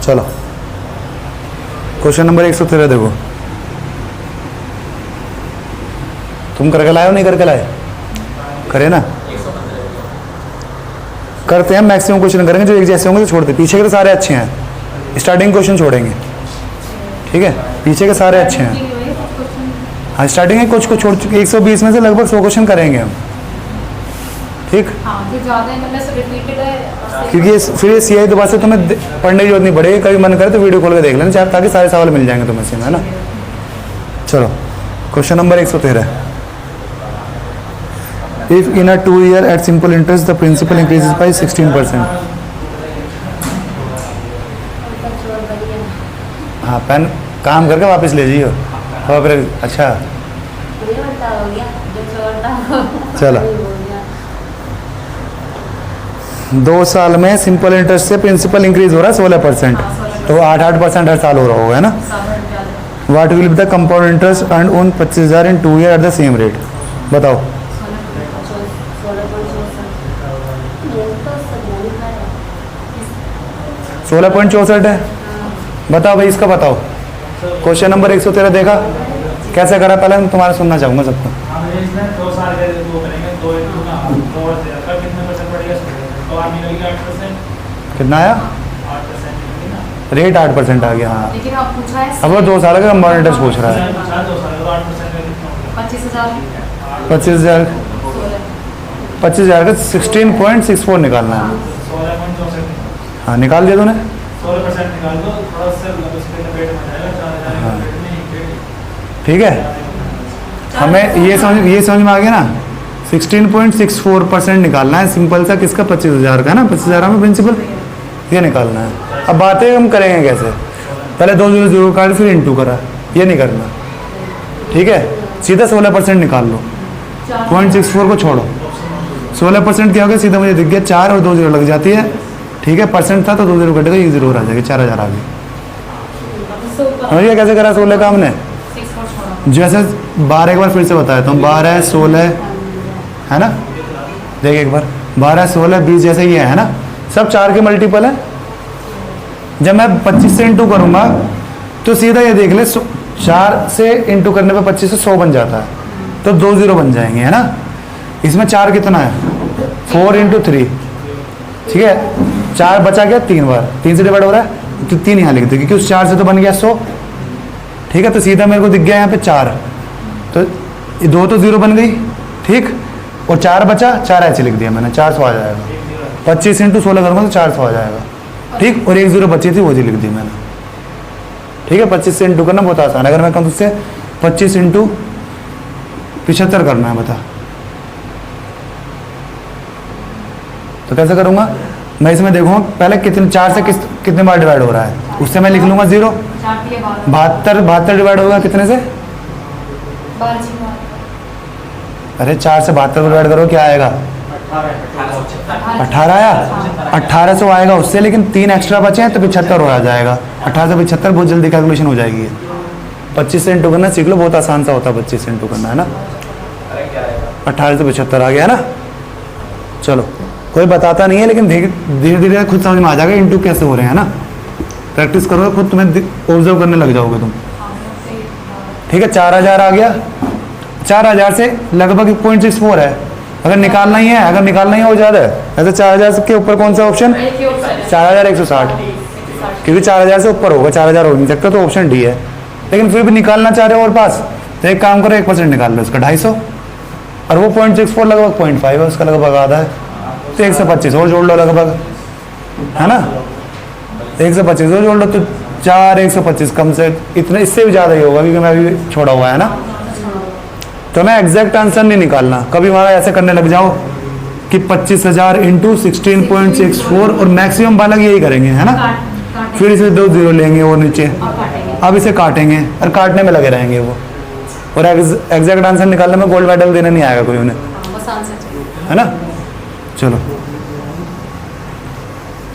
चलो question number 113 देखो। तुम करके लाए हो नहीं करके लाए? करे ना। करते हैं मैक्सिमम क्वेश्चन करेंगे, जो एक जैसे होंगे तो छोड़ते, पीछे के तो सारे अच्छे हैं, स्टार्टिंग क्वेश्चन छोड़ेंगे, ठीक है? पीछे के सारे अच्छे हैं। हाँ स्टार्टिंग है, कुछ को छोड़ चुके, 120 में से लगभग 100 क्वेश्चन करेंगे हम, ठीक? क्योंकि फिर ये CI दोबारा से तुम्हें पढ़ने की जरूरत नहीं पड़ेगी, कभी मन करे तो वीडियो खोल के देख लेना चाहे, ताकि सारे सवाल मिल जाएंगे तुम्हें इसमें, है ना? चलो question number 113। If in a 2 year at simple interest the principal increases by 16%। हाँ पेन काम करके वापस ले जाइए। और फिर अच्छा चलो 2 साल में सिंपल इंटरेस्ट से प्रिंसिपल इंक्रीज हो रहा है 16%, तो 8% हर साल हो रहा होगा, है ना? What will be the compound interest earn on 25,000 in 2 year at the same rate? बताओ। 16.64 है। बताओ भाई इसका बताओ। क्वेश्चन नंबर 113 देखा कैसे करा, पहले मैं तुम्हारा सुनना चाहूँगा सबको। कितना आया? रेट 8% आ गया। हाँ अब वो 2 साल का कंपाउंड इंटरेस्ट पूछ रहा है। 25,000 का 16.64 निकालना है। हाँ निकाल दिया तूने। 16% निकाल दो, थोड़ा सा उसके लपेट में जाएगा, 4,000 हाँ। लपेट में एक रेट। ठीक है, हमें ये समझ में आ गया ना। 16.64% निकालना है सिंपल सा, किसका? 25,000 का, ना 25,000 में प्रिंसिपल ये निकालना है। अब बातें हम करेंगे कैसे, पहले 2 0 0 काट फिर इंटू करा, ये नहीं करना, ठीक है? सीधा 16% निकाल लो, 0.64 को छोड़ो। 16% क्या हो गया? सीधा मुझे दिख गया 4 और 2 0 लग जाती है, ठीक है? परसेंट था तो 2 0 कटेगा, ये 0 आ जाएगा, 4,000 आ गया। समझिए कैसे करा 16 का हमने? जैसे 12 एक बार फिर से बताया तो 12 16 है ना, देख एक बार 12 16 20 जैसे ये है ना, सब 4 के मल्टीपल है। जब मैं 25 से इंटू करूंगा तो सीधा ये देख ले 4 से इंटू करने पे 25 से 100 बन जाता है, तो 2 0 बन जाएंगे, है ना? इसमें 4 कितना है? 4 × 3, ठीक है? 4 बचा गया 3 बार, 3 से डिवाइड हो रहा है तो 3 यहाँ लिख दो, क्योंकि उस 4 से तो बन गया 100, ठीक है? तो सीधा मेरे को दिख गया यहाँ पे 4, तो 2 तो 0 बन गई, ठीक? और 4 बचा, 4 ऐसे लिख दिया मैंने, 400 आ जाएगा। 25 × 16 करूँगा तो 400 आ जाएगा, ठीक? और 1 0 बची थी वो जी लिख दी मैंने, ठीक है? 25 से इंटू करना बहुत आसान है। अगर मैं कहूँ तुझसे 25 × 75 करना है, बता तो कैसे करूँगा मैं? इसमें देखूँगा पहले कितने 4 से कितने बार डिवाइड हो रहा है, उससे मैं लिख लूँगा 0। 72 डिवाइड होगा कितने से? अरे 4 से 72 डिवाइड करो, क्या आएगा? 18 आया, 1800 आएगा उससे, लेकिन 3 एक्स्ट्रा बचे हैं तो 75 हो जाएगा। 18 से 75 बहुत जल्दी कैलकुलेशन हो जाएगी। 25 से इंटू करना सीख लो, बहुत आसान सा होता है 25 से इंटू करना, है ना? 18 से 75 आ गया ना। चलो कोई बताता नहीं है, लेकिन धीरे धीरे खुद समझ में आ जाएगा इंटू कैसे हो रहे हैं, ना? प्रैक्टिस करोगे खुद, तुम्हें ऑब्जर्व करने लग जाओगे तुम, ठीक है? 4000 आ गया, 4000 से लगभग 0.64 है। अगर निकालना ही है, हो ज़्यादा है ऐसे 4000 के ऊपर कौन सा ऑप्शन? 4160, क्योंकि 4000 से ऊपर होगा, 4000 हो नहीं सकता, तो ऑप्शन डी है। लेकिन फिर भी निकालना चाह रहे हो और पास, तो एक काम करो 1% निकाल लो उसका, 250, और वो 0.64 लगभग 0.5 है, उसका लगभग आधा है, तो 125 और जोड़ लो लगभग, है ना? 125 और जोड़ लो तो 4 125 कम से इतना, इससे भी ज़्यादा ही होगा, क्योंकि मैं अभी छोड़ा हुआ है ना। तो मैं एग्जैक्ट आंसर नहीं निकालना कभी, हमारा ऐसे करने लग जाओ कि 25,000 × 16.64, और मैक्सिमम वाला यही करेंगे, है ना? फिर इसे 2 0 लेंगे और नीचे, अब इसे काटेंगे और काटने में लगे रहेंगे वो, और एग्जैक्ट आंसर निकालने में गोल्ड मेडल देने नहीं आएगा कोई उन्हें, है ना? चलो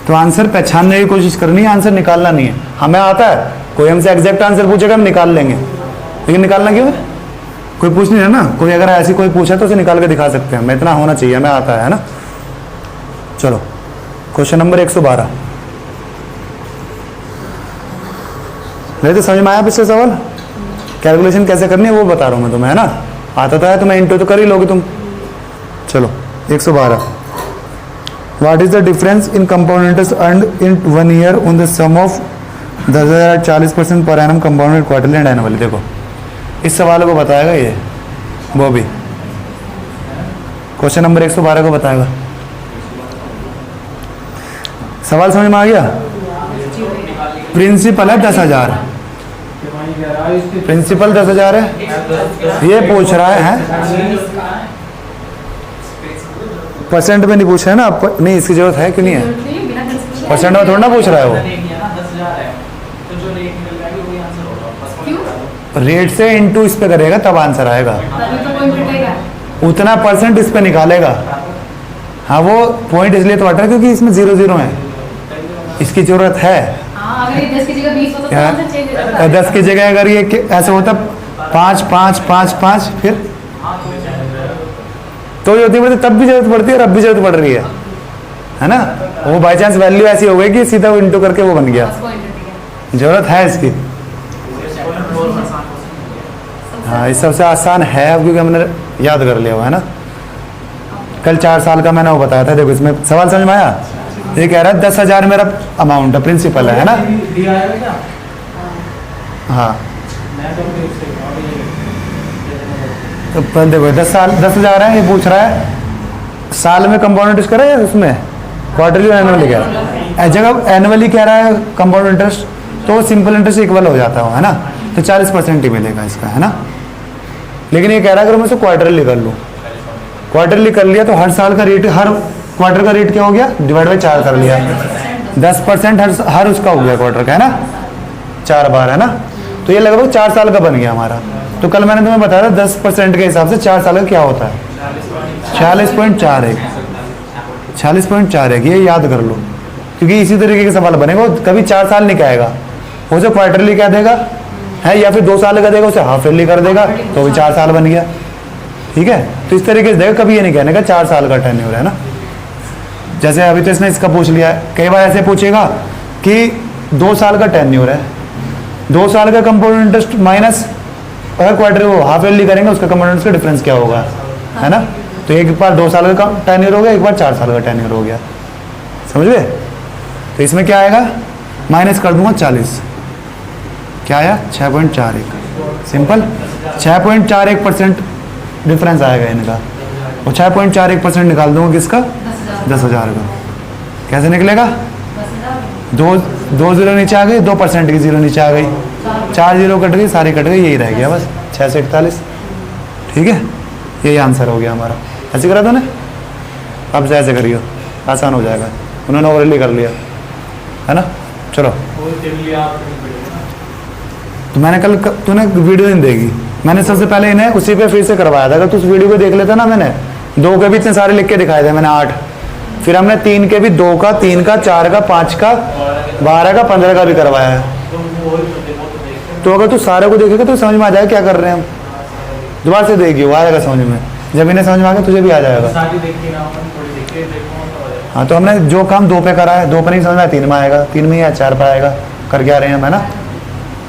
तो आंसर पहचानने की कोशिश करनी है, आंसर निकालना नहीं है। हमें आता है, कोई हमसे एग्जैक्ट आंसर पूछेगा हम निकाल लेंगे, लेकिन निकालना क्यों है? कोई पूछ नहीं है ना, कोई अगर ऐसी कोई पूछा तो उसे निकाल के दिखा सकते हैं, मैं इतना होना चाहिए, हमें आता है ना? चलो क्वेश्चन नंबर 112। नहीं तो समझ में आया पिछले सवाल? कैलकुलेशन कैसे करनी है वो बता रहा हूँ मैं तुम्हें, है ना? आता तो है तुम्हें, इंटू तो कर ही लोगे तुम। चलो 112, what is the difference in compound interest earned in 1 year on the sum of 10,000 40% per annum compounded quarterly and annually. देखो इस सवाल को बताएगा ये, वो भी क्वेश्चन नंबर 112 को बताएगा। सवाल समझ में आ गया? प्रिंसिपल है 10,000, प्रिंसिपल 10,000 है, ये पूछ रहा है परसेंट में नहीं पूछ रहा है ना, नहीं इसकी जरूरत है क्यों नहीं है, परसेंट में थोड़ा ना पूछ रहा है वो। रेट से इनटू इस पे करेगा तब आंसर आएगा, उतना परसेंट इस पे निकालेगा। हाँ वो पॉइंट इसलिए तो हट रहा है क्योंकि इसमें 0 0 है, इसकी जरूरत है। 10 की जगह 20 होता तो 10 की जगह अगर ये ऐसा होता 5 5 5 5 फिर तो ये होती पड़ती, तब भी जरूरत पड़ती है और अब भी जरूरत पड़ रही है ना? वो बाई चांस वैल्यू ऐसी हो गई कि सीधा वो इंटू करके वो बन गया, जरूरत है इसकी। हाँ ये सबसे आसान है अब क्योंकि हमने याद कर लिया हुआ है ना। कल 4 साल का मैंने वो बताया था। देखो इसमें सवाल समझ में आया? ये कह रहा है 10,000 मेरा अमाउंट है, प्रिंसिपल है ना? हाँ तो पर देखो 10,000 है, ये पूछ रहा है साल में कंपाउंड इंटरेस्ट करा है उसमें क्वार्टरली और एनुअली कह रहा है। जगह एनुअली कह रहा है कंपाउंड इंटरेस्ट तो सिंपल इंटरेस्ट इक्वल हो जाता है ना, तो 40% ही मिलेगा इसका, है ना? लेकिन ये कह रहा है अगर मैं इसे क्वार्टरली कर लूँ, क्वार्टरली कर लिया तो हर साल का रेट, हर क्वार्टर का रेट क्या हो गया, डिवाइड बाई 4 कर लिया, 10% हर उसका हो गया क्वार्टर का, है ना? 4 बार, है ना? तो ये लगभग 4 साल का बन गया हमारा। तो कल मैंने तुम्हें बताया था 10% के हिसाब से 4 साल का क्या होता है, 40.41, 40.41, ये याद कर लो क्योंकि इसी तरीके के सवाल बनेगा। कभी 4 साल नहीं कहेगा, उसे क्वार्टरली कह देगा है, या फिर 2 साल का देगा उसे हाफ ईयरली कर देगा तो भी 4 साल बन गया, ठीक है? तो इस तरीके से देगा, कभी ये नहीं कहने का 4 साल का टेन्योर है ना। जैसे अभी तो इसने इसका पूछ लिया है, कई बार ऐसे पूछेगा कि 2 साल का टेन्योर है, 2 साल का कंपाउंड इंटरेस्ट माइनस अगर क्वार्टर वो हाफ ईयरली करेंगे उसका कंपाउंड इंटरेस्ट का डिफरेंस क्या होगा, है ना? तो एक बार 2 साल का टेन्योर हो गया, एक बार 4 साल का टेन्योर हो गया, समझ गए? तो इसमें क्या आएगा, माइनस कर दूंगा 40, क्या आया 6.41, सिंपल 6.41% डिफरेंस आएगा इनका, और 6.41% निकाल दूंगा किसका, 10,000 का। कैसे निकलेगा, 2 जीरो नीचे आ गई, 2% की जीरो नीचे आ गई, 4 जीरो कट गई, सारी कट गई, यही रह गया बस 6 से 41, ठीक है? यही आंसर हो गया हमारा। ऐसे करा था ना, अब से ऐसे करियो, आसान हो जाएगा। उन्होंने ओवरली कर लिया, है ना? चलो तो मैंने कल तूने वीडियो नहीं देगी, मैंने सबसे पहले इन्हें उसी पे फिर से करवाया था। अगर तू उस वीडियो को देख लेता ना, मैंने 2 के भी इतने सारे लिख के दिखाए थे मैंने, 8, फिर हमने 3 के भी, 2 का, 3 का, 4 का, 5 का, 12 का, 15 का भी करवाया है। तो अगर तू सारे को देखेगा तो समझ में आ जाएगा क्या कर रहे हैं हम। दोबारा से देखिए, वो आएगा समझ में, जब इन्हें समझ में आ गया तुझे भी आ जाएगा। हाँ तो हमने जो काम 2 पे करा है, 2 पे नहीं समझ में आया 3 में आएगा, 3 में या 4 पे आएगा, कर क्या रहे हैं हम, है ना?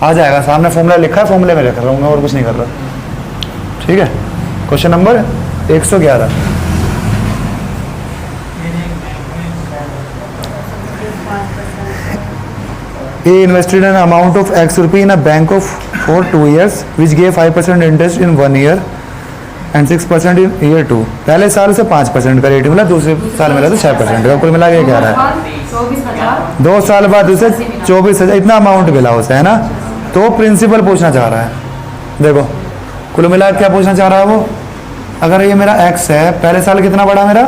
आ जाएगा, सामने फॉर्मूला लिखा है, फॉर्मूले में लिख रहा हूँ मैं, और कुछ नहीं कर रहा, ठीक है? Question number 111, A invested an amount of X rupee in a bank for 2 years, which gave 5% interest in 1 year and 6% in year 2. पहले साल से 5% का रेट मिला, दूसरे साल मिला तो 6% का, कुल मिला के क्या रहा है 2 साल बाद उसे 24,000 इतना अमाउंट मिला उसे, है ना? तो प्रिंसिपल पूछना चाह रहा है। देखो कुल मिला क्या पूछना चाह रहा है वो, अगर ये मेरा X है, पहले साल कितना बढ़ा मेरा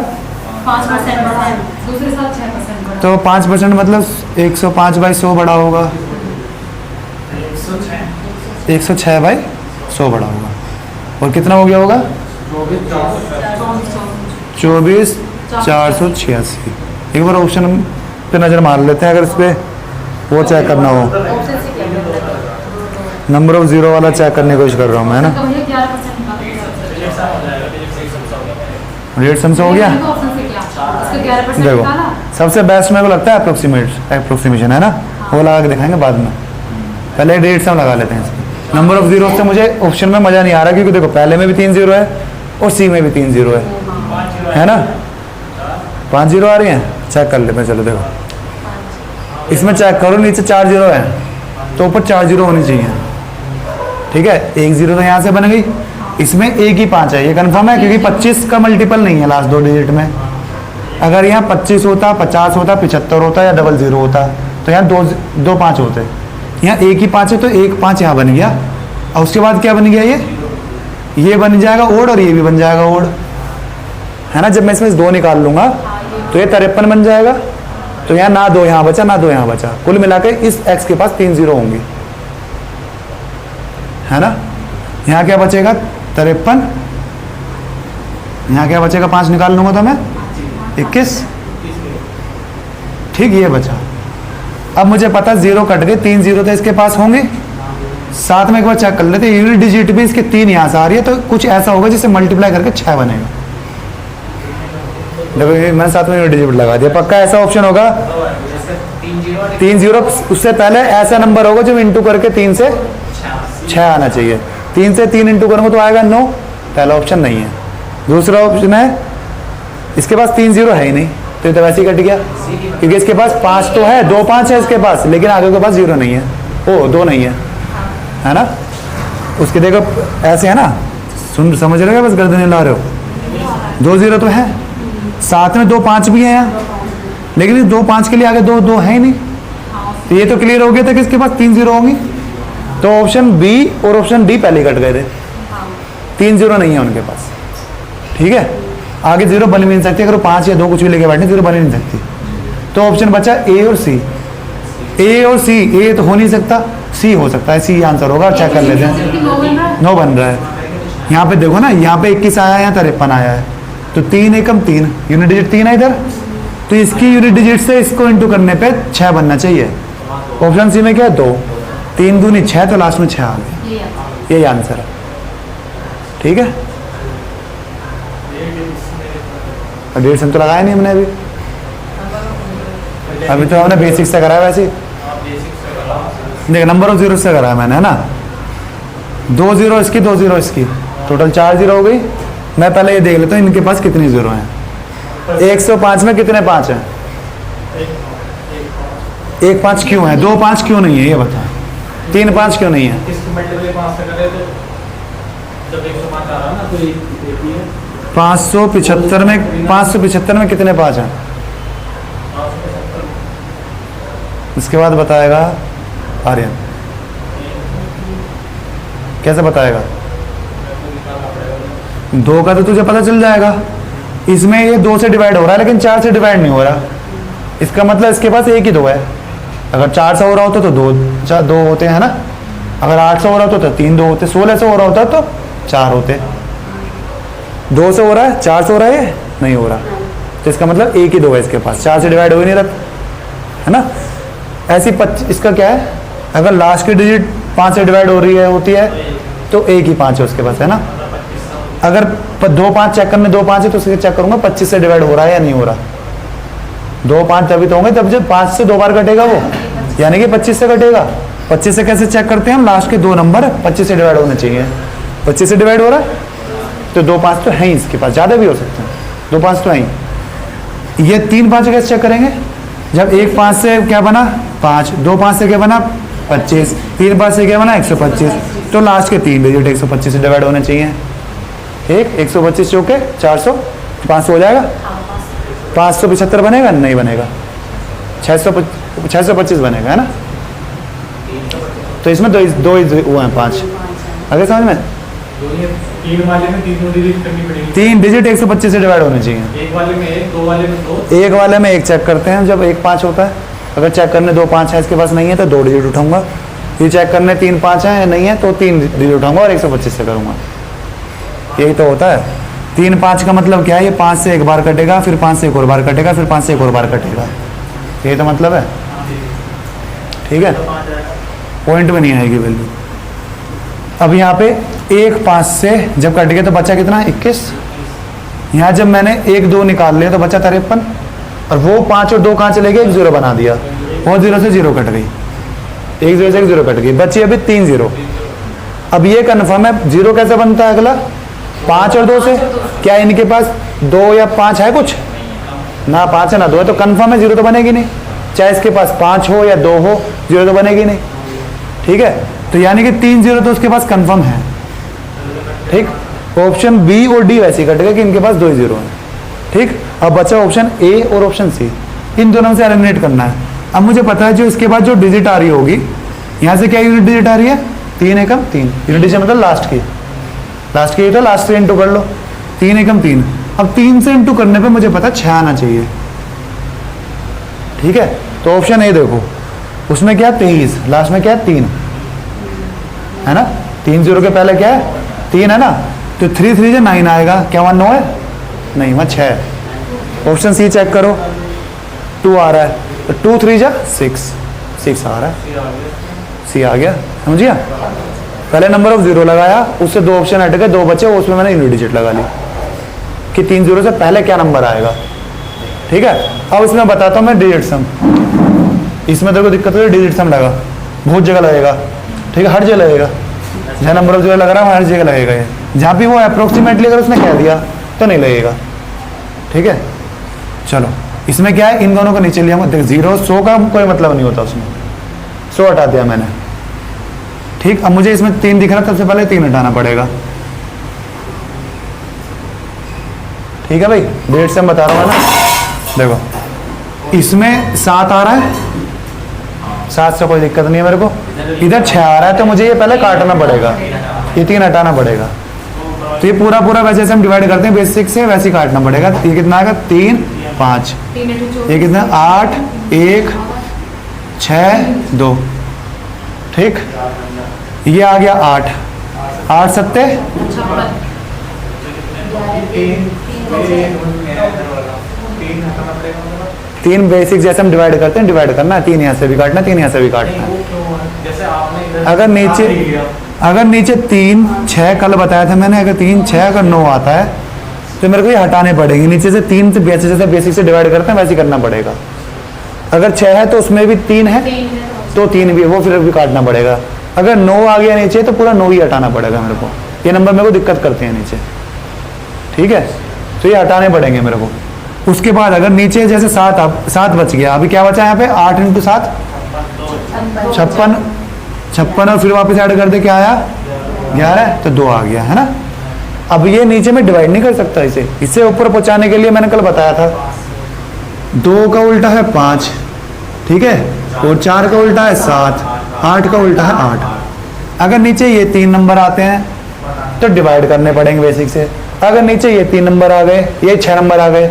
5% बढ़ा है, दूसरे साल 6% बढ़ा। तो 5% मतलब 105/100 बड़ा होगा, 106/100 बड़ा होगा, और कितना हो गया होगा 24,486। एक बार ऑप्शन पे नज़र मार लेते हैं, अगर इस पर वो चेक करना हो, नंबर ऑफ जीरो वाला चेक करने की कोशिश कर रहा हूँ मैं, है ना? रेट सम से हो गया। देखो सबसे बेस्ट मेरे को लगता है अप्रोक्सीमेशन, है ना? वो लगा के दिखाएंगे बाद में, पहले डिजिट सम लगा लेते हैं इसमें। नंबर ऑफ जीरो से मुझे ऑप्शन में मज़ा नहीं आ रहा, क्योंकि देखो पहले में भी 3 जीरो है और सी में भी 3 जीरो है ना। 5 जीरो आ रही हैं, चेक कर लेते हैं। चलो देखो इसमें चेक करो, नीचे 4 जीरो है तो ऊपर 4 जीरो होनी चाहिए, ठीक है। 1 जीरो तो यहाँ से बन गई, इसमें एक ही 5 है, ये कंफर्म है, क्योंकि 25 का मल्टीपल नहीं है लास्ट 2 डिजिट में। अगर यहाँ 25 होता, 50 होता, 75 होता या डबल जीरो होता तो यहाँ दो 5 होते। यहाँ एक ही 5 है तो एक 5 यहाँ बन गया, और उसके बाद क्या बन गया, ये बन जाएगा ओड और ये भी बन जाएगा ओड, है ना। जब मैं इसमें से 2 निकाल लूंगा तो ये 53 बन जाएगा। तो यहाँ ना 2 यहाँ बचा, ना 2 यहाँ बचा, कुल मिलाकर इस x के पास 3 जीरो होंगी, है ना। यहाँ क्या बचेगा 53, यहाँ क्या बचेगा 5 निकाल लूंगा तो मैं 21, ठीक, ये बचा। अब मुझे पता 0 कट गए, 3 जीरो तो इसके पास होंगे। साथ में एक बार चेक कर लेते हैं, यूनिट डिजिट भी इसके 3 यहाँ से आ रही है, तो कुछ ऐसा होगा जिसे मल्टीप्लाई करके 6 बनेगा। देखो मैंने साथ में यूनिट डिजिट लगा दिया, पक्का ऐसा ऑप्शन होगा। 3 जीरो उससे पहले ऐसा नंबर होगा जो इंटू करके 3 से 6 आना चाहिए। 3 से 3 इंटू करूँगा तो आएगा 9, पहला ऑप्शन नहीं है। दूसरा ऑप्शन है, इसके पास 3 जीरो है ही नहीं, तो ये तो वैसे ही कट गया, क्योंकि इसके पास 5 तो है, 2 5 है इसके पास, लेकिन आगे के पास 0 नहीं है, ओ 2 नहीं है ना। उसके देखो ऐसे है ना, समझ रहे हो, बस गर्दन हिला रहे हो। 2 जीरो तो है, साथ में 2 5 भी है यहाँ, लेकिन इस 2 5 के लिए आगे 2 है ही नहीं। तो ये तो क्लियर हो गया था कि इसके पास 3 जीरो होंगी। तो ऑप्शन बी और ऑप्शन डी पहले कट गए थे, 3 जीरो नहीं है उनके पास, ठीक है। आगे 0 बन भी नहीं सकती, अगर 5 या 2 कुछ भी लेके बैठे 0 बन ही नहीं सकती। तो ऑप्शन बचा ए और सी। ए और सी, ए तो हो नहीं सकता, सी हो सकता है, सी आंसर होगा। चेक कर लेते हैं, 9 बन रहा है। यहाँ पे देखो ना, यहाँ पे 21 आया है, यहाँ 53 आया है, तो 3 एकम 3, यूनिट डिजिट 3 है इधर, तो इसकी यूनिट डिजिट से इसको इंटू करने पे 6 बनना चाहिए। ऑप्शन सी में क्या है 2, 3 दूनी 6, तो लास्ट में 6 आ गए, यही आंसर है, ठीक है। डेढ़ सम तो लगाया नहीं हमने अभी तो हमने बेसिक से कराया। वैसे देख नंबर ऑफ जीरो से कराया मैंने, है ना। 2 जीरो इसकी, 2 जीरो इसकी, टोटल 4 जीरो हो गई। मैं पहले ये देख लेता हूँ इनके पास कितनी जीरो हैं। 105 में कितने 5 हैं? 1 5 क्यों है, 2 5 क्यों नहीं है, ये बता। 3 5 क्यों नहीं है? 575 में कितने 5 हैं? इसके बाद बताएगा आर्यन, कैसे बताएगा? 2 का तो तुझे पता चल जाएगा, इसमें ये 2 से डिवाइड हो रहा है लेकिन 4 से डिवाइड नहीं हो रहा। इसका मतलब इसके पास एक ही 2 है। अगर 400 हो रहा होता तो 2 होते हैं ना, अगर 800 हो रहा होता तो 3 2 होते, 1600 हो रहा होता तो 4 होते। 200 हो रहा है, 400 हो रहा है, नहीं हो रहा, तो इसका मतलब एक ही 2 है इसके पास, 4 से डिवाइड हो ही नहीं रहा, है ना। ऐसी इसका क्या है, अगर लास्ट की डिजिट 5 से डिवाइड हो रही है होती है तो एक ही 5 है उसके पास, है ना। अगर 2 5 चेक करने 2 5 है तो उसके चेक करूंगा 25 से डिवाइड हो रहा है या नहीं हो रहा। 2 5 तभी तो होंगे तब जब 5 से 2 बार कटेगा वो, यानी कि 25 से कटेगा। 25 से कैसे चेक करते हैं हम, लास्ट के 2 नंबर 25 से डिवाइड होने चाहिए। 25 से डिवाइड हो रहा है तो 2 5 तो है ही इसके पास, ज़्यादा भी हो सकते हैं, 2 5 तो है ही। ये 3 5 कैसे चेक करेंगे, जब 1 5 से क्या बना 5, 2 5 से क्या बना 25, 3 5 से क्या बना 125, तो लास्ट के 3 डिजिट 125 से डिवाइड होने चाहिए। ठीक, 125 चौके 400, 500 हो जाएगा। 575 बनेगा, नहीं बनेगा, 625 बनेगा, है ना। तो इसमें दो वो हैं 5, आगे समझ में। 3 वाले में 3 डिजिट करनी पड़ेगी, 3 डिजिट 125 से डिवाइड होने चाहिए। एक वाले में 1, 2 वाले में 2, एक वाले में 1 चेक करते हैं जब 1 5 होता है। अगर चेक करने 2 5 है इसके पास नहीं है तो 2 डिजिट उठाऊंगा। ये चेक करने 3 5 है नहीं है तो 3 डिजिट उठाऊंगा और 125 से करूंगा। यही तो होता है। 3 5 का मतलब क्या है, ये 5 से 1 बार कटेगा, फिर 5 से 1 और बार कटेगा, फिर 5 से 1 और बार कटेगा, यही तो मतलब है। ठीक है, पॉइंट में नहीं आएगी वैल्यू। अब यहाँ पे 1 5 से जब कट गया तो बचा कितना 21। यहाँ जब मैंने 1 2 निकाल लिया तो बचा 53, और वो 5 और 2 कहाँ चले गए, 1 0 बना दिया, वो 0 से 0 कट गई। एक जीरो से एक जीरो कट गई, बची अभी 3 जीरो। अब ये कन्फर्म है, जीरो कैसे बनता है अगला, 5 और 2 से। क्या इनके पास 2 या 5 है कुछ, ना 5 है ना 2 है, तो कन्फर्म है जीरो तो बनेगी नहीं, चाहे इसके पास 5 हो या 2 हो, जीरो तो बनेगी नहीं। ठीक है, तो यानी कि 3 जीरो तो उसके पास कन्फर्म है। ठीक, ऑप्शन बी और डी वैसे ही कट गए कि इनके पास 2 जीरो है। ठीक, अब बचा ऑप्शन ए और ऑप्शन सी, इन दोनों से एलिमिनेट करना है। अब मुझे पता है जो इसके बाद जो डिजिट आ रही होगी, यहाँ से क्या यूनिट डिजिट आ रही है, 3 एकम 3, यूनिट डिजिट मतलब लास्ट की तो लास्ट से इंटू कर लो, 3 एकम 3। अब 3 से इंटू करने पे मुझे पता 6 आना चाहिए। ठीक है, तो ऑप्शन ए देखो, उसमें क्या 23, लास्ट में क्या है 3 है ना, 3 जीरो के पहले क्या है 3 है ना, तो 3 3 से 9 आएगा। क्या वहाँ 9 है, नहीं वहाँ 6 है। ऑप्शन सी चेक करो, 2 आ रहा है, तो 2 3 जा 6 आ रहा है, सी आ गया, समझिए। पहले नंबर ऑफ जीरो लगाया, उससे 2 ऑप्शन हट गए, 2 बचे, उसमें मैंने यूनिट डिजिट लगा ली कि 3 जीरो से पहले क्या नंबर आएगा। ठीक है, अब इसमें बताता हूँ मैं डिजिट सम। इसमें तेरे को दिक्कत हो, डिजिट सम लगा, बहुत जगह लगेगा। ठीक है, हर जगह लगेगा, जहाँ नंबर ऑफ जीरो लग रहा है हर जगह लगेगा ये। जहाँ भी वो अप्रोक्सीमेटली अगर उसने कह दिया तो नहीं लगेगा। ठीक है, चलो इसमें क्या है, इन दोनों को नीचे लिया, देख 0 100 का कोई मतलब नहीं होता, उसमें 100 हटा दिया मैंने। ठीक, अब मुझे इसमें 3 दिख रहा है, सबसे पहले 3 हटाना पड़ेगा। ठीक है भाई, डेट से मैं बता रहा हूँ ना, देखो इसमें 7 आ रहा है, 7 से कोई दिक्कत नहीं है मेरे को, इधर 6 आ रहा है, तो मुझे ये पहले काटना पड़ेगा, ये 3 हटाना पड़ेगा। तो ये पूरा वैसे हम डिवाइड करते हैं बेसिक से, वैसे ही काटना पड़ेगा। ये कितना आएगा, 3 5, ये कितना 8 1 6 2। ठीक, ये आ गया 8 8 सत्ते 3 बेसिक जैसे हम डिवाइड करते हैं, डिवाइड करना है, 3 यहाँ से भी काटना, 3 यहाँ से भी काटना है। जैसे आपने अगर नीचे 3 6 कल बताया था मैंने, अगर 3 6 अगर 9 आता है तो मेरे को ये हटाने पड़ेंगे, नीचे से 3 से बेसिक से डिवाइड करते हैं वैसे ही करना पड़ेगा। अगर 6 है तो उसमें भी 3 है, तो 3 भी वो फिर भी काटना पड़ेगा। अगर 9 आ गया नीचे तो पूरा 9 ही हटाना पड़ेगा मेरे को, ये नंबर मेरे को दिक्कत करते हैं नीचे। ठीक है, तो ये हटाने पड़ेंगे मेरे को। उसके बाद अगर नीचे जैसे 7 बच गया, अभी क्या बचा यहाँ पे 8 × 7 56 और फिर वापस ऐड कर दे, क्या आया 11, तो 2 आ गया है ना। अब ये नीचे में डिवाइड नहीं कर सकता, इसे ऊपर पहुंचाने के लिए मैंने कल बताया था 2 का उल्टा है 5, ठीक है, और 4 का उल्टा है 7, 8 का उल्टा है 8। अगर नीचे ये 3 नंबर आते हैं तो डिवाइड करने पड़ेंगे बेसिक से। अगर नीचे ये 3 नंबर आ गए, ये 6 नंबर आ गए,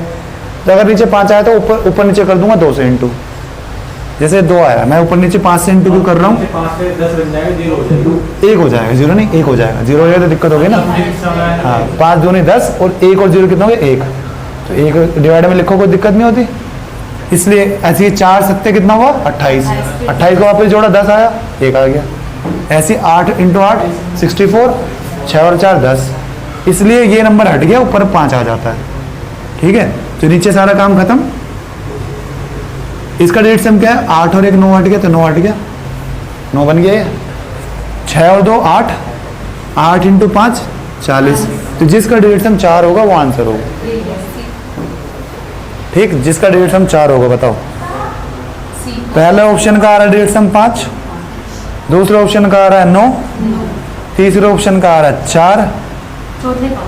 तो अगर नीचे 5 आया तो ऊपर नीचे कर दूंगा 2 से इंटू। जैसे 2 आया, मैं ऊपर नीचे 5 से इंटू कर रहा हूँ, 5 से 10 बन जाएगा, 0 1 हो जाएगा, 0 नहीं 1 हो जाएगा। 0 हो जाएगा तो दिक्कत होगी ना। हाँ, 5 दूनी 10 और 1 और 0 कितना हो गया 1, तो 1 डिवाइड में लिखो कोई दिक्कत नहीं होती। इसलिए ऐसे ही 4 सत्ते कितना हुआ 28, 28 को वापस जोड़ा 10 आया, 1 आ गया। ऐसे 8 × 8 64, 6 और 4 10, इसलिए ये नंबर हट गया, ऊपर 5 आ जाता है। ठीक है, तो नीचे सारा काम खत्म। इसका डेट सम क्या है, 8 और 1 9 हट गया, तो 9 हट गया, 9 बन गया। 6 और 2 8, 8 × 5 40, तो जिसका डेट सम 4 होगा वो आंसर होगा। ठीक, जिसका डेट सम 4 होगा बताओ। पहले ऑप्शन का आ रहा है डेट सम 5, दूसरे ऑप्शन का आ रहा है 9, तीसरे ऑप्शन का आ रहा है 4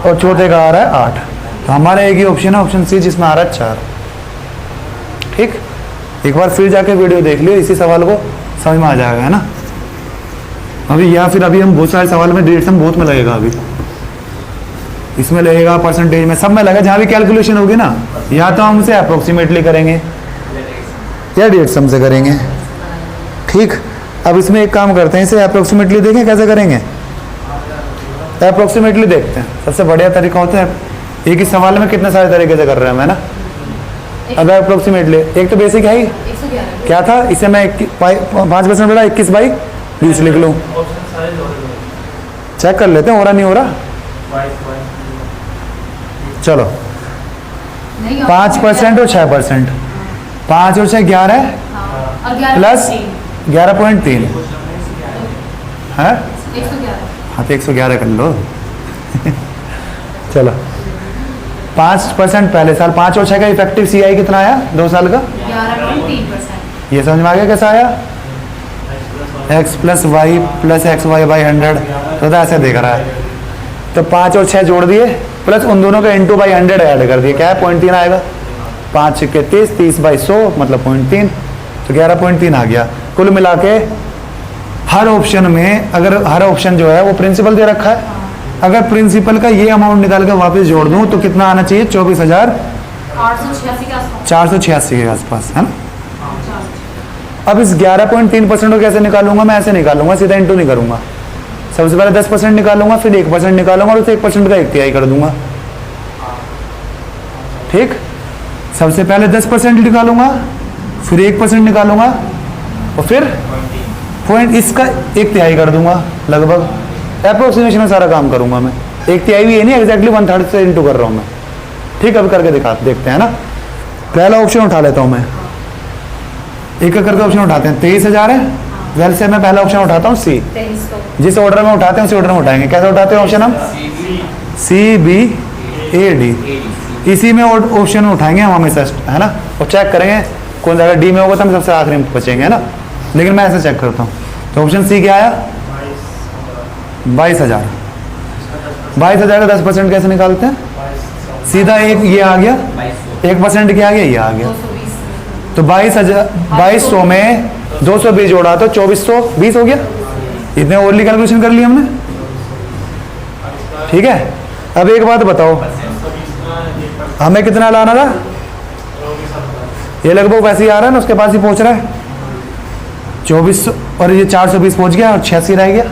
और चौथे का आ रहा है 8। तो हमारा एक ही ऑप्शन है, ऑप्शन सी, जिसमें आ रहा है 4। ठीक, एक बार फिर जाके वीडियो देख लियो, इसी सवाल को समझ में आ जाएगा, है ना। अभी या फिर अभी हम बहुत सारे सवाल में डेट सम बहुत में लगेगा, अभी इसमें लगेगा, परसेंटेज में, सब में लगेगा। जहाँ भी कैलकुलेशन होगी ना, या तो हम उसे अप्रोक्सीमेटली करेंगे या डेट सम से करेंगे। ठीक, अब इसमें एक काम करते हैं, इसे अप्रोक्सीमेटली देखें कैसे करेंगे। अप्रोक्सीमेटली देखते हैं, सबसे बढ़िया तरीका होता है, एक ही सवाल में कितने सारे तरीके से कर रहे हैं, है ना। अब अप्रोक्सीमेटली एक तो बेसिक है ही, क्या था, इसे मैं 5% बढ़ा 21 बाई 20 लिख लूँ। चेक कर लेते हैं हो रहा नहीं हो रहा। चलो 5% और 6%, 5 और 6 11 प्लस 11.3 है। 111 हाँ तो 111 कर लो। चलो 5% पहले साल, 5 और 6 का इफेक्टिव CI कितना आया 2 साल का? 11.3%। ये समझ में आ गया कैसा आया? x plus y plus x y by 100, तो ऐसे देख रहा है। तो 5 और 6 जोड़ दिए, प्लस उन दोनों का इंटू बाई 100 ऐड कर दिए, क्या है 0.3 आएगा। 5 के 30, 30 बाई 100 मतलब 0.3, तो 11.3 आ गया। कुल मिला के हर ऑप्शन में, अगर हर ऑप्शन जो है वो प्रिंसिपल दे रखा है, अगर प्रिंसिपल का ये अमाउंट निकाल कर वापस जोड़ दूं तो कितना आना चाहिए? 886 के आसपास। 24,486 के आसपास, है ना। अब इस 11.3% को कैसे निकालूंगा? मैं ऐसे निकालूंगा, सीधा इंटू नहीं करूंगा। सबसे पहले 10% निकालूंगा, फिर 1% निकालूंगा और उस 1% का 1/3 कर दूंगा। ठीक, सबसे पहले 10% निकालूंगा, फिर 1% निकालूंगा और फिर पॉइंट इसका 1/3 कर दूंगा। लगभग अप्रोक्सीमेशन में सारा काम करूंगा मैं। 1/3 भी ये नहीं, एग्जैक्टली 1/3 से इंटू कर रहा हूं मैं। ठीक, अब करके देखते हैं ना। पहला ऑप्शन उठा लेता हूं मैं, एक एक करके ऑप्शन उठाते हैं। 23,000 है, वैसे मैं पहला ऑप्शन उठाता हूँ C। 23 को जिस ऑर्डर में उठाते हैं उसी ऑर्डर में उठाएंगे। कैसे उठाते हैं ऑप्शन हम? CBAD, इसी में ऑप्शन उठाएंगे हम हमेशा, है ना। और चेक करेंगे कौन सा, अगर D में होगा तो हम सबसे आखिरी में बचेंगे, है ना। लेकिन मैं ऐसे चेक करता हूँ। तो ऑप्शन C क्या आया? 22,000। 22,000 का 10% कैसे निकालते हैं? सीधा एक ये आ गया, 1% क्या आ गया? ये आ गया। 220। तो 2200 में 220 जोड़ा तो 2420 हो गया। इतने ओरली कैलकुलेशन कर ली हमने। ठीक है, अब एक बात बताओ, हमें कितना लाना था? ये लगभग वैसे ही आ रहा है ना, उसके पास ही पहुंच रहा है 2400, और ये 420 पहुंच गया और 86 रह गया।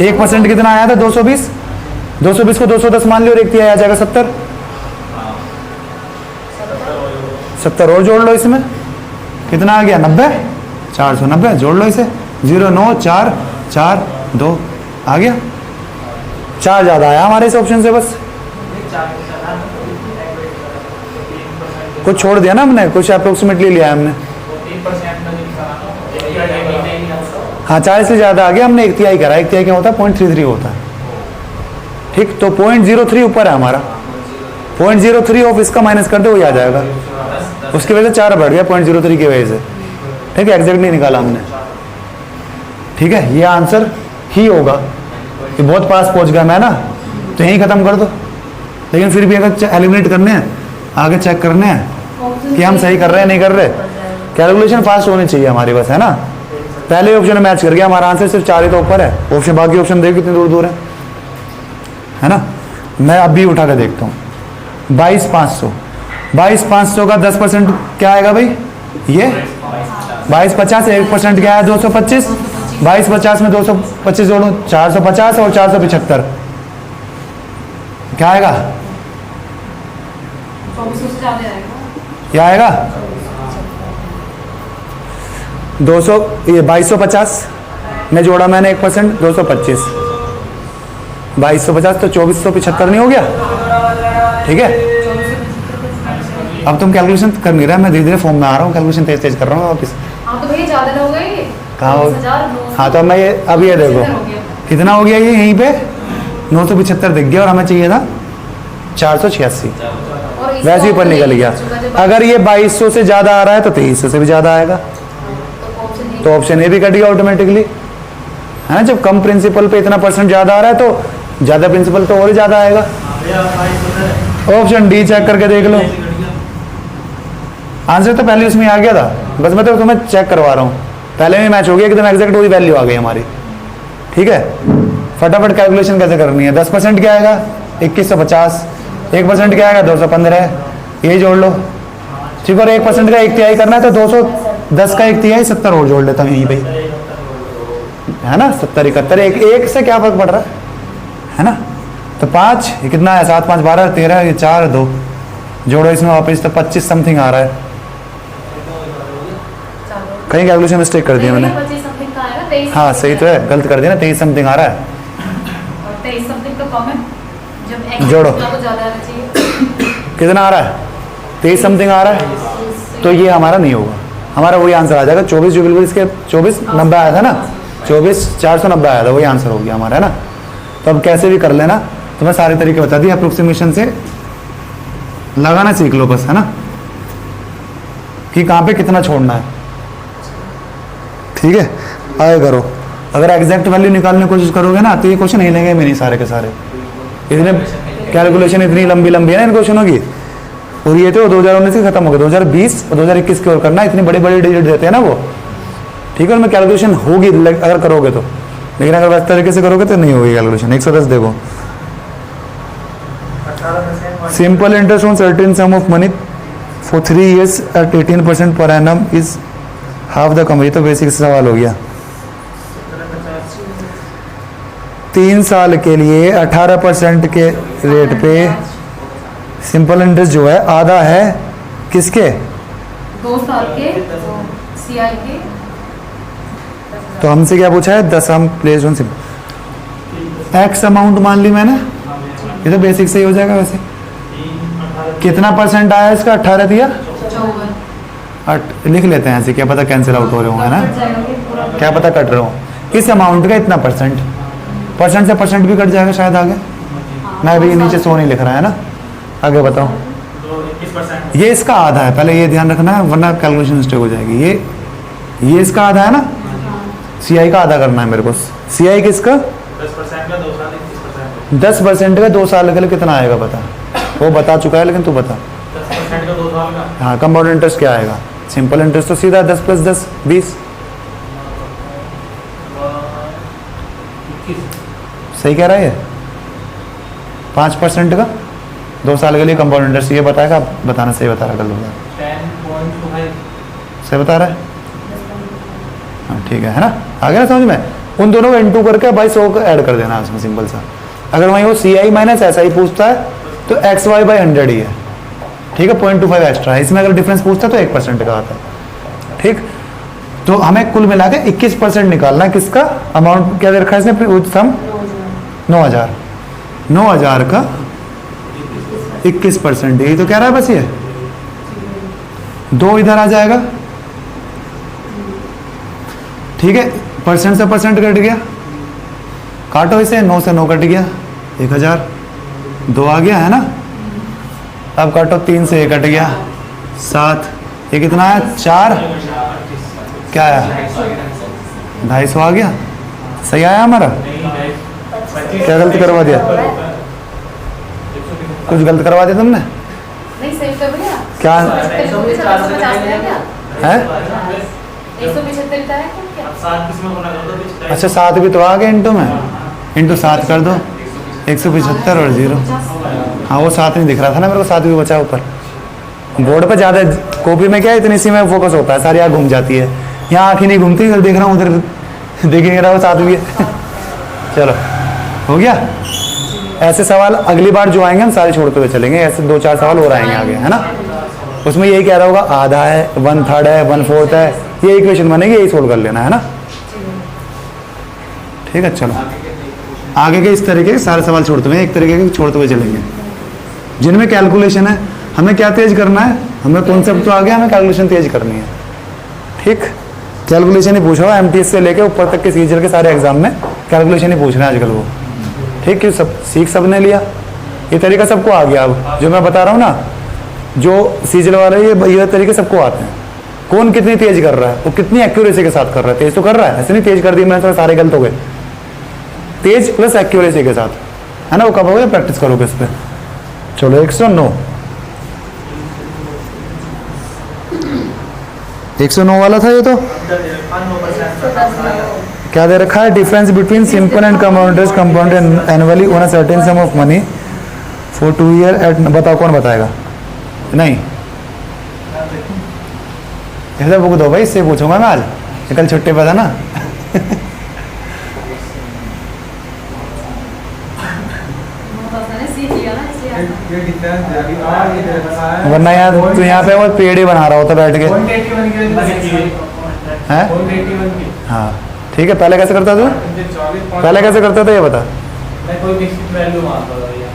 1% कितना आया था? 220। 220 को 210 मान लियो और 1/3 आ जाएगा 70। 70 और जोड़ लो इसमें, कितना आ गया? 90। 490 जोड़ लो इसे, 09442 आ गया। 4 ज़्यादा आया हमारे इस ऑप्शन से, बस कुछ छोड़ दिया ना हमने, कुछ अप्रोक्सीमेटली लिया है हमने। हाँ 40 से ज़्यादा आ गया, हमने 1/3 करा। 1/3 क्या होता है? 0.33 होता है। ठीक, तो 0.03 ऊपर है हमारा, 0.03 ऑफ इसका माइनस कर दो, वही आ जाएगा। उसकी वजह से 4 बढ़ गया 0.03 की वजह से। ठीक है, एग्जैक्ट नहीं निकाला हमने। ठीक है, ये आंसर ही होगा। ये बहुत पास पहुंच गया मैं ना, तो यहीं खत्म कर दो। लेकिन फिर भी अगर एलिमिनेट करने हैं, आगे चेक करने हैं कि हम सही कर रहे हैं नहीं कर रहे, कैलकुलेशन फास्ट होनी चाहिए हमारी, बस, है ना। पहले ऑप्शन मैच कर गया, हमारा आंसर सिर्फ 4 ही तो ऊपर है। ऑप्शन, बाकी ऑप्शन देखो कितनी दूर दूर है ना। मैं अभी उठा कर देखता हूँ। 22,500, 22,500 का 10% क्या आएगा भाई? ये 22,50, 1% क्या है? 225। 22,50 में 225 जोड़ो, 450 और 475 क्या आएगा? 2400 से ज़्यादा आएगा। क्या आएगा? 200, ये 2250 में जोड़ा मैंने 1%, 225। 2250 तो 2475 नहीं हो गया? ठीक है, अब तुम कैलकुलेशन कर नहीं रहा, मैं धीरे धीरे फॉर्म में आ रहा हूँ, कैलकुलेशन तेज तेज कर रहा हूँ वापस। हाँ तो भैया ज़्यादा हो गए। कहाँ हो? 24,900। हाँ तो मैं ये अब ये देखो कितना हो गया, ये यहीं पे 975 दिख गया और हमें चाहिए था 486, और इसका वैसे ही ऊपर निकल गया। जब अगर ये 2200 से ज़्यादा आ रहा है तो 2300 से भी ज़्यादा आएगा, तो ऑप्शन ए भी कट गया ऑटोमेटिकली, है ना। जब कम प्रिंसिपल पे इतना % ज़्यादा आ रहा है तो ज़्यादा प्रिंसिपल तो और ही ज़्यादा आएगा। ऑप्शन डी चेक करके देख लो, आंसर तो पहले उसमें आ गया था, बस मैं तो तुम्हें चेक करवा रहा हूँ। पहले में मैच हो गया, एकदम एग्जैक्ट वही वैल्यू आ गई हमारी। ठीक है, फटाफट कैलकुलेशन कैसे करनी है। 10% क्या आएगा? 2150। 1% क्या आएगा? 215। ये जोड़ लो, ठीक। और 1% का 1/3 करना है तो 210 का 1/3 70 और जोड़ लेता हूँ यहीं पे, है ना। 70 71, एक से क्या फर्क पड़ रहा है ना। तो 5, ये कितना है? 7 5 12 13, ये 4 2 जोड़ो इसमें वापस, तो 25 समथिंग आ रहा है। कहीं कैलकुलेशन मिस्टेक कर दिया मैंने। 25 समथिंग का आएगा। 23 हाँ सही तो है, गलत कर दिया ना, 23 समथिंग आ रहा है। और 23 समथिंग का कॉमन, जब x जोड़ो। तो ज़्यादा आना चाहिए। कितना आ रहा है? 23 समथिंग आ रहा है, तो ये हमारा नहीं होगा। हमारा वही आंसर आ जाएगा 24 जो बिल्कुल इसके 2490 आया था ना, 24,490 आया था, वही आंसर हो गया हमारा, है ना। तो अब कैसे भी कर लेना, तो मैं सारे तरीके बता दिए, अप्रोक्सीमेशन से लगाना सीख लो बस, है ना, कि कहाँ पे कितना छोड़ना है। ठीक है, आगे करो। अगर एग्जैक्ट वैल्यू निकालने की कोशिश करोगे ना तो ये क्वेश्चन ही लेंगे नहीं सारे के सारे, इतने कैलकुलेशन इतनी लंबी लंबी है ना इन क्वेश्चनों की। और ये तो 2019 से खत्म हो गया, 2020 और 2021 की ओर करना, इतनी बड़ी बड़ी डिजिट देते हैं ना वो। ठीक है, उनमें कैलकुलेशन होगी अगर करोगे तो, लेकिन अगर वैसे तरीके से करोगे तो नहीं होगी कैलकुलेशन। 110 देखो, simple interest on certain sum of money for 3 years at 18% per annum is half the कम। ये तो बेसिक सवाल हो गया। 3 साल के लिए 18% के रेट पे सिंपल इंटरेस्ट जो है आधा है किसके, 2 साल के सीआई के। तो हमसे क्या पूछा है, 10 हम place on simple x amount मान ली मैंने, ये तो बेसिक से ही हो जाएगा। वैसे कितना परसेंट आया इसका, 18 दिया, 54 लिख लेते हैं ऐसे, क्या पता कैंसिल आउट हो रहे होंगे ना, क्या पता कट रहे हो। इस अमाउंट का इतना परसेंट, परसेंट से परसेंट भी कट जाएगा शायद आगे, मैं अभी नीचे 100 नहीं लिख रहा है ना। आगे बताओ, तो 21%। ये इसका आधा है, पहले ये ध्यान रखना है वरना कैलकुलेशन मिस्टेक हो जाएगी। ये इसका आधा है ना, सीआई का आधा करना है मेरे को। सीआई किसका, 10% का 2 साल 21%। 10% का 2 साल के लिए कितना आएगा बता, वो बता चुका है लेकिन तू बता। 10% का 2 साल का हाँ, कंपाउंड इंटरेस्ट क्या आएगा, सिंपल इंटरेस्ट तो सीधा 10 + 10 20। 21। सही कह रहा है ये, 5% का 2 साल के लिए कंपाउंड इंटरेस्ट, ये बताएगा, बताना सही बता रहा है, गलत बता रहा 10.25। सही बता रहा है। हाँ ठीक है ना, आ गया ना समझ में। उन दोनों को इनटू करके भाई 100 को ऐड कर देना उसमें, सिंपल सा। अगर वहीं वो CI माइनस ऐसा ही पूछता है तो XY/100 ही है, ठीक है, 0.25 एक्स्ट्रा है इसमें। अगर डिफरेंस पूछता है तो 1% का आता है। ठीक, तो हमें कुल मिला के 21% निकालना है किसका, अमाउंट क्या दे रखा है इसने, सम 9,000, 9,000 का 21%, यही तो कह रहा है बस। ये 2 इधर आ जाएगा, ठीक है, परसेंट से परसेंट कट गया, काटो इसे, 9 से 9 कट गया, 1,000, 2 आ गया है ना। अब काटो, 3 से 1 कट गया, 7, ये कितना है 4, क्या आया 250 आ गया। सही आया हमारा, क्या गलत करवा दिया, कुछ गलत करवा दिया तुमने, नहीं सही कर दिया क्या है, 175 है क्या? अब 7 किसमें गुना कर दो, बीच अच्छा 7 भी तो आ गया इंटू में, इंटू 7 कर दो, 175 और 0। हाँ वो 7 नहीं दिख रहा था ना मेरे को, 7 भी बचा ऊपर। बोर्ड पे ज़्यादा, कॉपी में क्या है इतनी सी में फोकस होता है, सारी आँख घूम जाती है, यहाँ आँख ही नहीं घूमती, इधर देख रहा हूँ उधर देखेंगे रहा वो 7 भी है। चलो हो गया। ऐसे सवाल अगली बार जो आएंगे हम सारे छोड़ते हुए चलेंगे, ऐसे 2-4 सवाल और आएंगे आगे, है ना। उसमें यही कह रहा होगा आधा है, 1/3 है, 1/4 है, ये इक्वेशन बनेगी, यही सोल्व कर लेना है ना। ठीक है, चलो आगे के इस तरीके के सारे सवाल छोड़ते हुए, एक तरीके के छोड़ते हुए चलेंगे जिनमें कैलकुलेशन है। हमें क्या तेज करना है, हमें कॉन्सेप्ट तो आ गया, हमें कैलकुलेशन तेज करनी है। ठीक, कैलकुलेशन ही पूछ रहा है, MTS से लेके ऊपर तक के सीजल के सारे एग्जाम में कैलकुलेशन ही पूछ रहे हैं आजकल वो। ठीक, क्यों सब सीख सबने लिया, ये तरीका सबको आ गया। अब जो मैं बता रहा हूँ ना, जो सीजल वाले ये तरीके सबको आते हैं। कौन कितनी तेज कर रहा है, वो कितनी एक्यूरेसी के साथ कर रहा है, तेज तो कर रहा है, ऐसे नहीं तेज कर दी मैंने सारे गलत हो गए, तेज प्लस एक्यूरेसी के साथ, है ना। वो कब हो गया, प्रैक्टिस करोगे इस पर। चलो 109, 109 वाला था ये तो। क्या दे रखा है, difference between simple and compound interest compound annually on a certain sum of money for 2 years at, बताओ कौन बताएगा, नहीं ऐसा बुक दो भाई, इससे पूछूंगा मैं आज, कल छुट्टी पे था ना। सीख लिया ना इसलिए ये डिफरेंस अभी ये दे रखा है, वरना यार तू यहाँ पे वो पेड़ ही बना रहा होता बैठ के, 181 के लिए हैं। 181 की हाँ ठीक है, पहले कैसे करता तू, 44 पहले कैसे करता था ये बता। मैं कोई निश्चित वैल्यू मानता था भैया,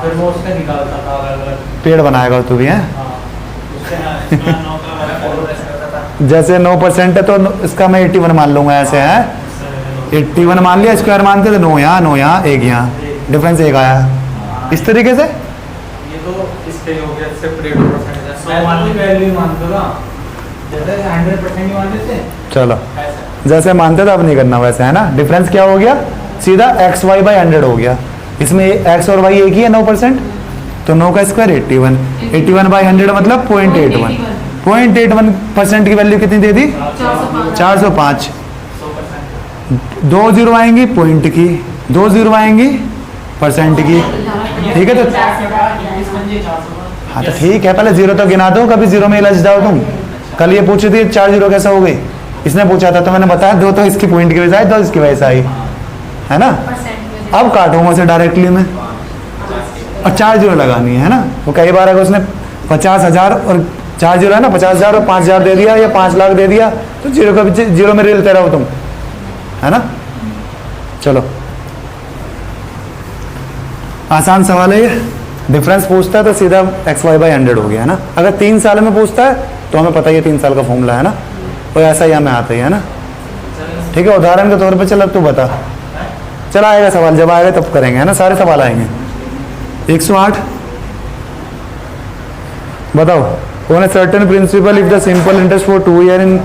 फिर वो उसका निकालता था अलग अलग। पेड़ बनाएगा तू भी, हैं। हाँ उससे ना 9 का वाला फॉलो करता था। जैसे 9% है तो इसका मैं 81 मान लूंगा, ऐसे है 81 मान लिया, स्क्वायर मानते थे, 9 यहाँ 9 यहाँ 1 यहाँ, डिफरेंस 1 आया। इस तरीके से ये तो इसके हो गया सेपरेट परसेंट है, मैं वैल्यू मानते ना, जैसे 100% ही मान लेते। चलो जैसे मानते थे अब नहीं करना वैसे, है ना। डिफरेंस क्या हो गया, सीधा एक्स वाई बाई 100 हो गया। इसमें एक्स और वाई एक ही है 9%, तो 9 का स्क्वायर 81, 81 बाई 100 मतलब 0.81, 0.81% की वैल्यू कितनी दे दी, 405। 2 जीरो आएंगी पॉइंट की, 2 जीरो आएंगी परसेंट की, ठीक है। तो हाँ तो ठीक है, पहले जीरो तो गिना दो, कभी जीरो में लज जाओ तुम। कल ये पूछी थी 4 जीरो कैसे हो गई, इसने पूछा था तो मैंने बताया 2 तो इसकी पॉइंट की वजह आई, 2 इसकी वजह से आई, है ना। अब काटूंगा उसे डायरेक्टली में, और 4 जीरो लगानी है ना। वो कई बार अगर उसने 50,000 और 4 जीरो है ना, 50,000 और 5,000 दे दिया या 5 लाख दे दिया, तो जीरो का जीरो में रेलते रहो तुम, है ना। चलो आसान सवाल है ये। डिफरेंस पूछता है तो सीधा एक्स वाई बाई 100 हो गया, है ना। अगर 3 साल में पूछता है तो हमें पता ही है 3 साल का फॉर्मूला, है ना। तो ऐसा ही हमें आता ही है ना, ठीक है। उदाहरण के तौर पे चल अब तू बता, चला आएगा सवाल, जब आएगा तब करेंगे, है ना, सारे सवाल आएंगे। 108 बताओ, on a certain principal if the simple interest for 2 year in,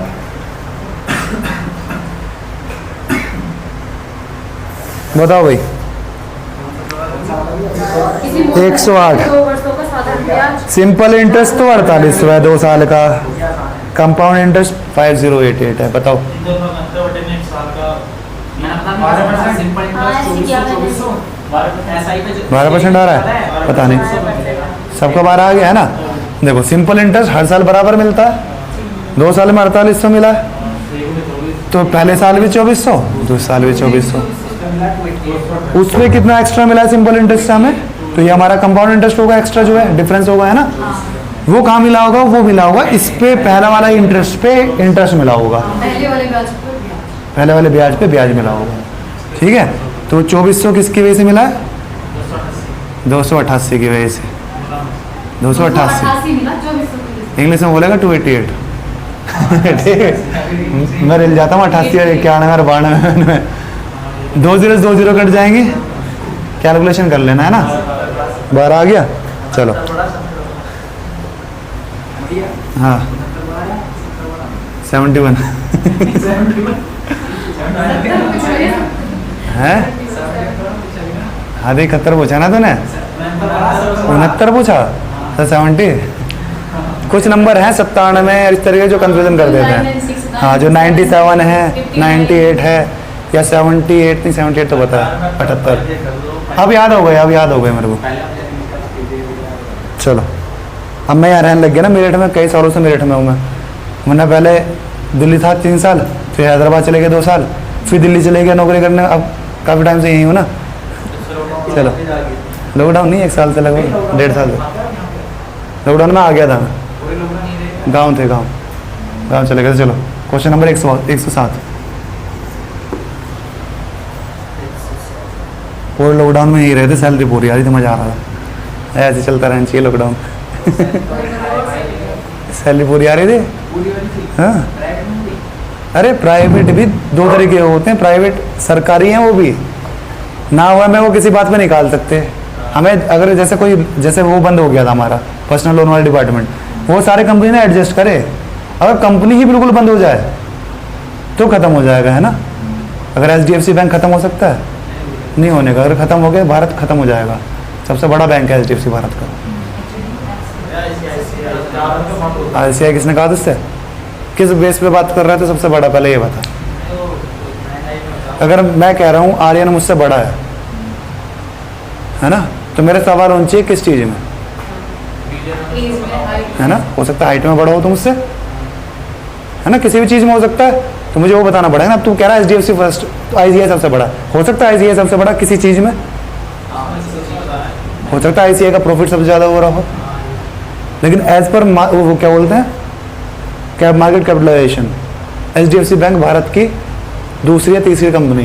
बताओ भाई। 108 सिंपल इंटरेस्ट तो 48 है 2 साल का, कंपाउंड इंटरेस्ट 5088 है, बताओ। 12% आ रहा है, पता नहीं, सबका 12 आ गया, है ना। देखो सिंपल इंटरेस्ट हर साल बराबर मिलता है, 2 साल में 4800 मिला है, तो पहले साल भी 2400, दूसरे साल भी 2400, उसमें कितना एक्स्ट्रा मिला है सिंपल इंटरेस्ट से हमें, तो ये हमारा कंपाउंड इंटरेस्ट होगा, एक्स्ट्रा जो है डिफरेंस होगा, है ना। वो कहाँ मिला होगा, वो मिला होगा इस पे, पहला वाला इंटरेस्ट पे इंटरेस्ट मिला होगा, पहले वाले ब्याज पे ब्याज मिला होगा, ठीक है। तो 2400 किसकी वजह से मिला है, 288 की वजह से, 288 इंग्लिश में बोलेगा 288 ठीक है। मैं रिल जाता हूँ 88 और 91 और 92 में, 2 जीरो 2 जीरो कट जाएंगे, कैलकुलेशन कर लेना, है ना। 12 आ गया, चलो हाँ 71 है, आधे 71 पूछा ना तूने, 69 पूछा तो 70, कुछ नंबर हैं 97 इस तरीके जो कंफ्यूजन कर देते हैं। हाँ जो 97 है, 98 है, या 78 नहीं, 78 तो बता, 78, अब याद हो गए मेरे को। चलो अब मैं यहाँ रहने लग गया ना मेरठ में, कई सालों से मेरठ में हूँ मैंने पहले दिल्ली था 3 साल, फिर हैदराबाद चले गए 2 साल, फिर दिल्ली चले गए नौकरी करने, अब काफ़ी टाइम से यहीं हूँ ना। चलो लॉकडाउन नहीं, 1 साल से लगभग 1.5 साल से लॉकडाउन में आ गया था मैं, गाँव थे, गाँव चले गए। चलो क्वेश्चन नंबर 107, पूरे लॉकडाउन में यही रहे थे, सैलरी पूरी आ रही थी, मज़ा आ रहा था, ऐसे चलता रहना चाहिए लॉकडाउन सैलरी पूरी आ रही थी, हाँ। अरे प्राइवेट भी 2 तरीके होते हैं, प्राइवेट सरकारी हैं, वो भी ना हुआ में वो किसी बात पे निकाल सकते हैं हमें। अगर जैसे वो बंद हो गया था हमारा पर्सनल लोन वाला डिपार्टमेंट, वो सारे कंपनी ने एडजस्ट करे, अगर कंपनी ही बिल्कुल बंद हो जाए तो ख़त्म हो जाएगा, है ना। अगर HDFC बैंक ख़त्म हो सकता है, नहीं होने का, अगर ख़त्म हो गया भारत ख़त्म हो जाएगा। सबसे बड़ा बैंक है HDFC भारत का। ICICI किसने कहा तुझसे, किस बेस पे बात कर रहा है, तो सबसे बड़ा पहले ये बता। अगर मैं कह रहा हूँ आर्यन मुझसे बड़ा है ना, तो मेरा सवाल होना चाहिए किस चीज़ में, है ना। हो सकता है हाइट में बड़ा हो तो मुझसे, है ना, किसी भी चीज़ में हो सकता है, तो मुझे वो बताना पड़ेगा ना। अब तू कह रहा है HDFC फर्स्ट, तो ICICI सबसे बड़ा हो सकता है, ICICI सबसे बड़ा किसी चीज़ में हो सकता है, ICICI का प्रॉफिट सबसे ज़्यादा हो रहा हो, लेकिन एज पर वो क्या बोलते हैं, market capitalisation, HDFC bank Bharat की दूसरी या तीसरी कंपनी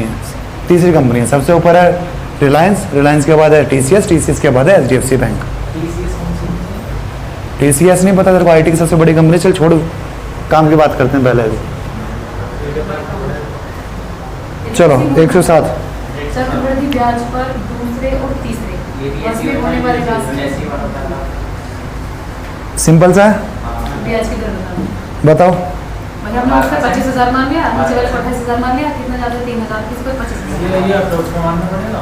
है। सबसे ऊपर है रिलायंस के बाद है TCS के बाद है HDFC बैंक। TCS नहीं पता तेरे को, IT की सबसे बड़ी कंपनी, चल छोड़ काम की बात करते हैं पहले अभी। चलो 107। चक्रवृद्धि ब्याज पर दूसरे और तीसरे वर्ष में होने वाले राशि सिंपल सा है, ब्याज की गणना बताओ। मतलब हमने उसका 25,000 मान लिया, नीचे वाले को 28,000 मान लिया, कितना ज्यादा 3,000, किस पर 25,000। ये अप्रोच को मानना पड़ेगा।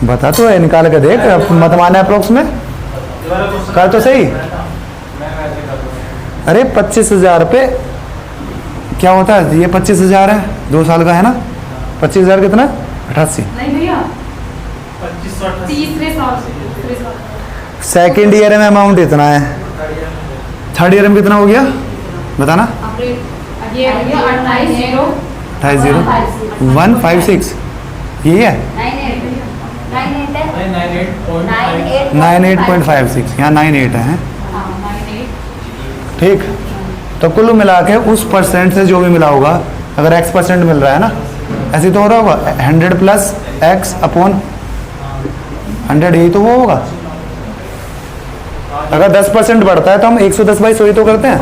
बता तो है, निकाल के देख, अब मत माना अप्रोक्स में, कर तो सही। अरे 25,000 पे क्या होता है, ये 25,000 है, 2 साल का है ना, 25,000 कितना, 88। नहीं भैया 2500 तीसरे साल सेकेंड ईयर में अमाउंट इतना है, थर्ड ईयर में कितना हो गया बताना। ये भैया 28,000 156 यही है 98.56, यहाँ 98 है। ठीक, तो कुल मिला के उस परसेंट से जो भी मिला होगा, अगर x परसेंट मिल रहा है ना, ऐसे तो हो रहा होगा 100 प्लस x अपॉन 100, यही तो वो होगा। अगर 10% बढ़ता है तो हम 110 बाई 100 ही तो करते हैं,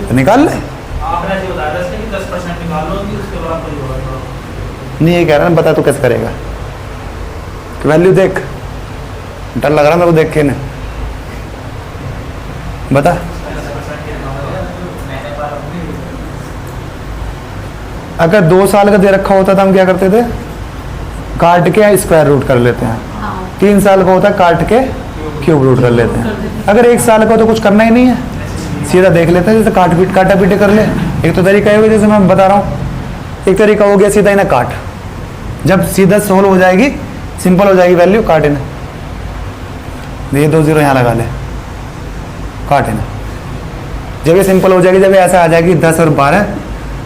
तो निकाल ले। आपने जो बताया था कि 10% निकाल लो कि उसके बाद कोई होगा। नहीं ये कह रहा है, बता तू कैसे करेगा, वैल्यू देख, डर लग रहा है मेरे को देख के ना, बता। अगर 2 साल का दे रखा होता था हम क्या करते थे, काट के स्क्वायर रूट कर लेते हैं। 3 साल का होता है काट के क्यूब रूट कर लेते हैं। अगर 1 साल का तो कुछ करना ही नहीं है, सीधा देख लेते हैं, जैसे काटा पीटे कर ले। एक तो तरीका है जैसे मैं बता रहा हूँ, एक तरीका हो गया सीधा इन्हें काट, जब सीधा सोल्व हो जाएगी, सिंपल हो जाएगी वैल्यू, काट इन्हें, ये 2 0 यहाँ लगा ले, काट इन्हें। जब ये सिंपल हो जाएगी, जब ये ऐसा आ जाएगी 10 और 12,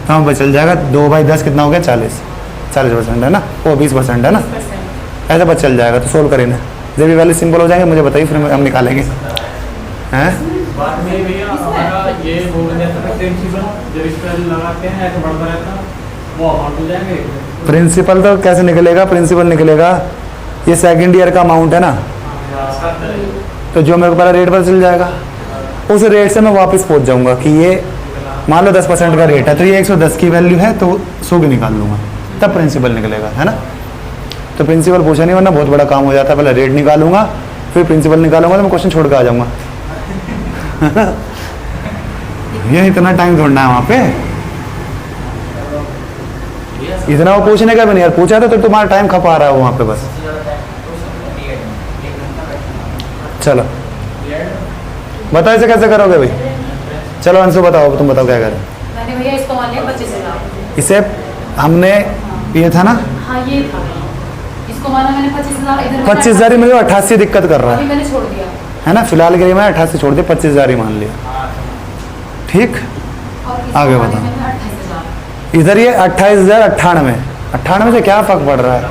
तो हमें बचल जाएगा 2 बाई 10 कितना हो गया, 40% है ना, वो 20% है ना, ऐसा बच चल जाएगा। तो सोल्व करें ना, जब ये वैल्यू सिंपल हो जाएंगे मुझे बताइए, फिर हम निकालेंगे। हैं बाद में भैया हमारा ये बोल रहे थे प्रिंसिपल जब इस पर लगाते हैं ऐसे बढ़ता रहता है, वो अमाउंट हो जाएंगे। प्रिंसिपल तो कैसे निकलेगा, प्रिंसिपल निकलेगा, ये सेकेंड ईयर का अमाउंट है ना, तो जो मेरे को पहले रेट पर चल जाएगा, उस रेट से मैं वापस पहुंच जाऊंगा कि ये मान लो 10% का रेट है, तो ये 110 की वैल्यू है, तो 100 की निकाल लूँगा, तब प्रिंसिपल निकलेगा, है ना। तो प्रिंसिपल पूछा नहीं, वरना बहुत बड़ा काम हो जाता है, पहले रेट निकालूंगा फिर प्रिंसिपल निकालूंगा, तो मैं क्वेश्चन छोड़ के आ जाऊंगा। ये इतना टाइम ढूंढना है वहाँ पे, इतना वो पूछने का भी नहीं यार, पूछा तो तुम्हारा टाइम खपा रहा है वहाँ पे बस। चलो बताओ इसे कैसे करोगे भाई, चलो अंशु बताओ, तुम बताओ क्या करें। मैंने भैया इसको मान लिया 25,000। इसे हमने ये था ना, हाँ ये था, इसको माना मैंने 25,000, इधर 25,000 ही, मुझे 88 दिक्कत कर रहा अभी है, मैंने छोड़ दिया, है ना, फिलहाल के लिए मैं 88 छोड़ दिया, 25,000 ही मान लिया। ठीक, और इसको आगे माने बताओ। मैंने 28,000। इधर ये 28,098, 98 से क्या फ़र्क पड़ रहा है,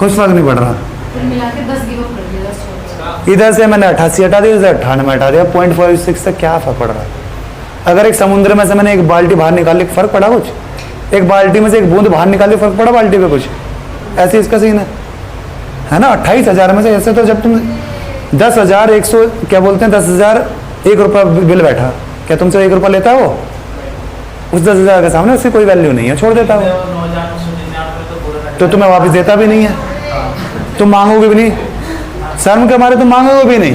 कुछ फ़र्क नहीं पड़ रहा। कुल मिला के 10 गिव कर दिया, 10 छोड़ दिया। इधर से मैंने 88 हटा दिया, इधर 98 हटा दिया, 0.46 से क्या फ़र्क पड़ रहा है। अगर एक समुद्र में से मैंने एक बाल्टी बाहर निकाली, फ़र्क पड़ा कुछ, एक बाल्टी में से एक बूंद बाहर निकाली, फ़र्क पड़ा बाल्टी पे कुछ, ऐसे इसका सीन है ना। 28,000 में से ऐसे, तो जब तुम 10,100 क्या बोलते हैं, 10,000 1 रुपया बिल बैठा, क्या तुमसे 1 रुपया लेता है वो, उस 10,000 के सामने उसकी कोई वैल्यू नहीं है, छोड़ देता है वो, 9,999 तो तुम्हें वापस देता भी नहीं है, तुम मांगोगे भी नहीं, शर्म के मारे तुम मांगोगे भी नहीं।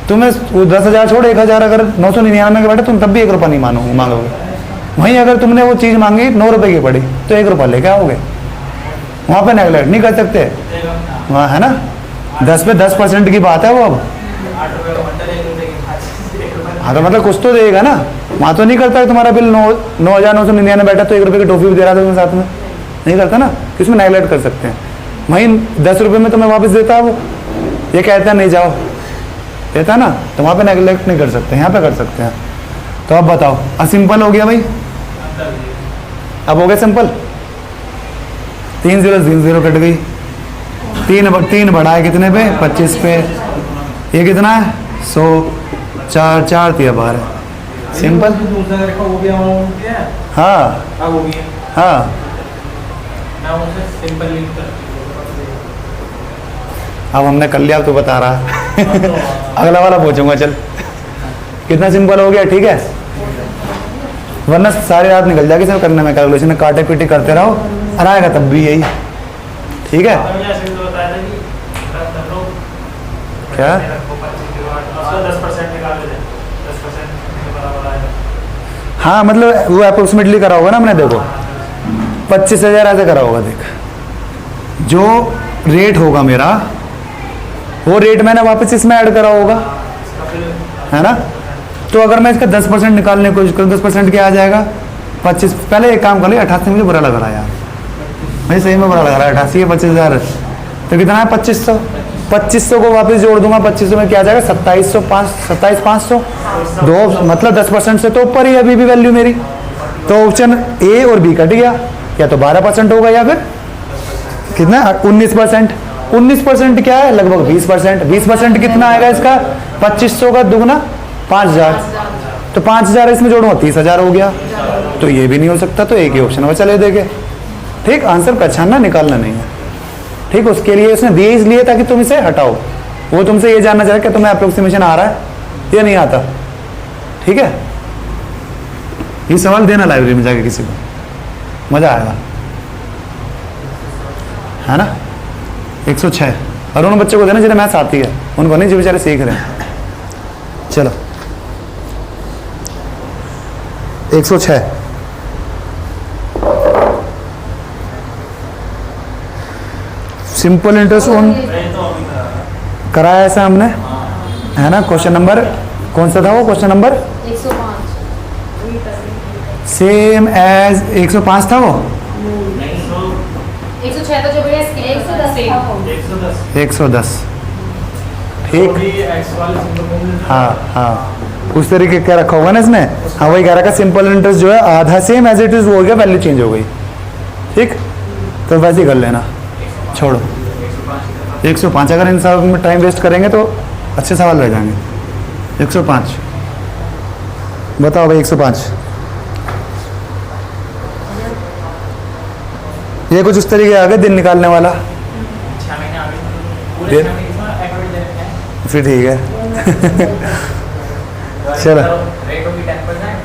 तुम्हें वो 10,000 छोड़ 1,000 अगर 999 के बैठे, तुम तब भी 1 रुपया नहीं मांगोगे। वहीं अगर तुमने वो चीज़ मांगी 9 रुपये की पड़ी, तो 1 रुपया लेके आओगे, वहाँ पे नेगलेक्ट नहीं कर सकते वहाँ, है ना। 10 पे 10% की बात है वो, अब हाँ तो मतलब कुछ तो देगा ना, वहाँ तो नहीं करता है तुम्हारा बिल 9,999 बैठा, तो 1 रुपये की टॉफी भी दे रहा था तुम्हें साथ में, नहीं करता ना, किसमें नेगलेक्ट कर सकते हैं। वहीं 10 रुपये में तुम्हें वापस देता है वो, ये कहता है नहीं जाओ, देता ना, तो वहाँ पे नेगलेक्ट नहीं कर सकते, यहाँ पे कर सकते हैं। तो अब बताओ, अब सिंपल हो गया भाई, अब हो गया सिंपल, 3 0 कट गई, 3 बढ़ा है कितने पे, 25 पे, ये कितना है 100, 4 4 दिया 12, सिंपल। दूसरा रखा वो भी अमाउंट क्या है, हाँ अब वो भी है, हाँ, मैं उसे सिंपल लिंक कर अब हमने कर लिया, अब तो बता रहा अगला वाला पूछूंगा, चल कितना सिंपल हो गया, ठीक है। वरना सारी रात निकल जाएगी सब करने में कैलकुलेशन, काटे पीटे करते रहो और आएगा तब भी यही। ठीक है आपने मुझे ऐसे भी तो बताया था कि रख लो, क्या? रखो 25 किलोवाट, उसका 10% निकाल लेते हैं, 10% के बराबर आएगा। हाँ मतलब वो अप्रोक्सीमेटली करा होगा ना हमने, देखो 25,000 ऐसे करा होगा। देख जो रेट होगा मेरा वो रेट मैंने वापस इसमें ऐड करा होगा, इसका फिर है ना। तो अगर मैं इसका 10% निकालने की कोशिश करूँ, 10% क्या आ जाएगा 25। पहले एक काम कर लिया, 88 मुझे बुरा लग रहा है यार, मुझे सही में बुरा लग रहा है। 88 है 25,000 तो कितना है 2500। 2500 को वापस जोड़ दूंगा, 2500 में क्या आ जाएगा 27,500 दो, मतलब 10% से तो ऊपर ही अभी भी वैल्यू मेरी। तो ऑप्शन ए और बी कट गया, या तो 12% होगा या फिर कितना 19%। 19% क्या है लगभग 20%। 20% कितना आएगा इसका 2500 का दुगना 5000, तो 5000 इसमें जोड़ूंगा 30,000 हो गया। तो ये भी नहीं हो सकता, तो एक ही ऑप्शन में चले देंगे। ठीक, आंसर पहचानना निकालना नहीं है। ठीक, उसके लिए उसने दिए इसलिए ताकि तुम इसे हटाओ, वो तुमसे ये जानना चाह रहा है कि तुम्हें अप्रोक्सीमेशन आ रहा है या नहीं आता। ठीक है, ये सवाल देना लाइब्रेरी में जाके किसी को, मजा आएगा, है ना। 106 और उन बच्चों को देना जिन्हें मैथ्स आती है, उनको नहीं जो बेचारे सीख रहे हैं। चलो 106 सिंपल इंटरेस्ट ऑन कराया ऐसा हमने, है ना। क्वेश्चन नंबर कौन सा था वो, क्वेश्चन नंबर 105 सेम एज 105 था वो, 106 तो जो भैया 110 110। तो ठीक, भी एक्स वाले सिंपल फॉर्मूले हाँ हाँ उस तरीके का रखा होगा ना इसने। हाँ वही कह रहा था, सिंपल इंटरेस्ट जो है आधा सेम एज इट इज वो हो गया, वैल्यू चेंज हो गई। ठीक, तो वैसे ही कर लेना, छोड़ो 105। अगर इन सब में टाइम वेस्ट करेंगे तो अच्छे सवाल रह जाएंगे। 105 बताओ भाई, 105 ये कुछ उस तरीके आ गए दिन निकालने वाला, 6 महीने आगे पूरे ये- 6 महीने इसमें एकोनॉमिक देते हैं। फिर ठीक है। चलो। रेट होगी 10%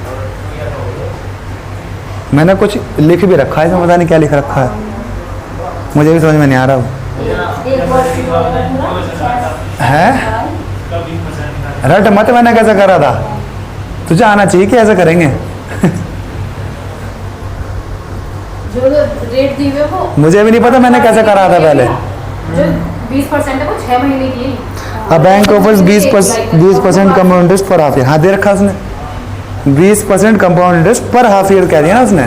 और ईयर होगी। मैंने कुछ लिख भी रखा है इसमें, पता नहीं क्या लिख रखा है, मुझे भी समझ में नहीं आ रहा वो। है रट मत, मैंने कैसे करा था, तुझे आना चाहिए कि ऐसा करेंगे। जो रेट दी हुए वो मुझे भी नहीं पता मैंने कैसे करा था पहले। जो 20% है वो 6 महीने की। A bank offers 20% compound interest पर हाफ ईयर, हाँ दे रखा उसने 20% कंपाउंड इंटरेस्ट पर हाफ ईयर कह दिया ना उसने,